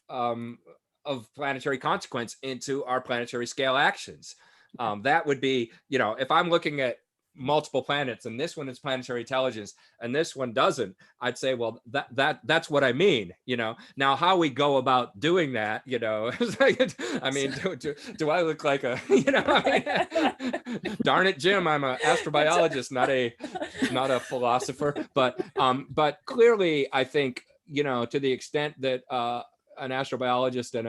planetary consequence into our planetary scale actions. That would be, if I'm looking at multiple planets and this one is planetary intelligence and this one doesn't, I'd say, well, that's what I mean. Now how we go about doing that, I mean, do I look like a, darn it, Jim, I'm an astrobiologist, not a philosopher, but clearly I think, to the extent that an astrobiologist and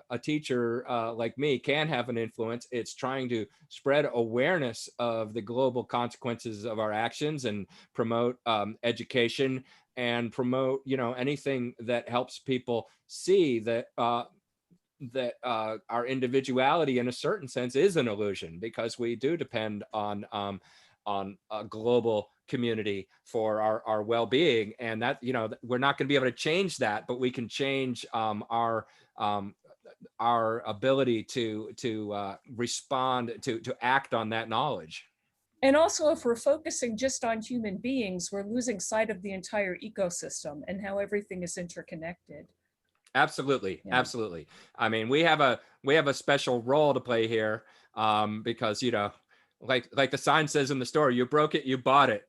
a teacher like me can have an influence, it's trying to spread awareness of the global consequences of our actions and promote education and promote, anything that helps people see that our individuality in a certain sense is an illusion, because we do depend on a global community for our well-being, and that we're not going to be able to change that, but we can change our ability to respond to act on that knowledge. And also, if we're focusing just on human beings, we're losing sight of the entire ecosystem and how everything is interconnected. Absolutely, Yeah. absolutely. I mean, we have a special role to play here, because like the sign says in the store, you broke it, you bought it.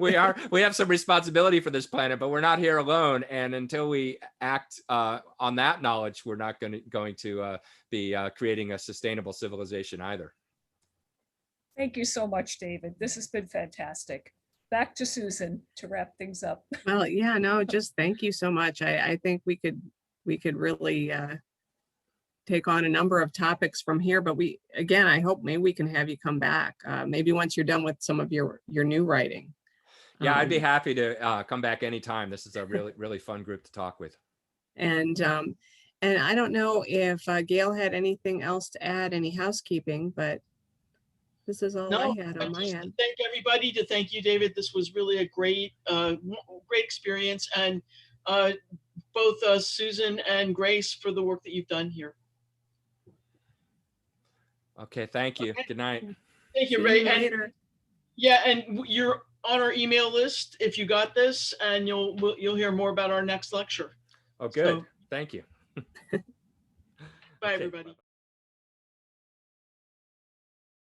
We have some responsibility for this planet, but we're not here alone. And until we act on that knowledge, we're not going to be creating a sustainable civilization either. Thank you so much, David. This has been fantastic. Back to Susan to wrap things up. Well, yeah, no, just thank you so much. I think we could really take on a number of topics from here, but I hope maybe we can have you come back, maybe once you're done with some of your new writing. Yeah, I'd be happy to come back anytime. This is a really fun group to talk with. And I don't know if Gail had anything else to add, any housekeeping, but this is all I had on my end. Thank everybody. To thank you, David. This was really a great experience, and both Susan and Grace for the work that you've done here. Okay, thank you. Okay. Good night. Thank you, See Ray. you later. And you're on our email list if you got this, and you'll hear more about our next lecture. Oh, good. So, thank you. Bye, everybody.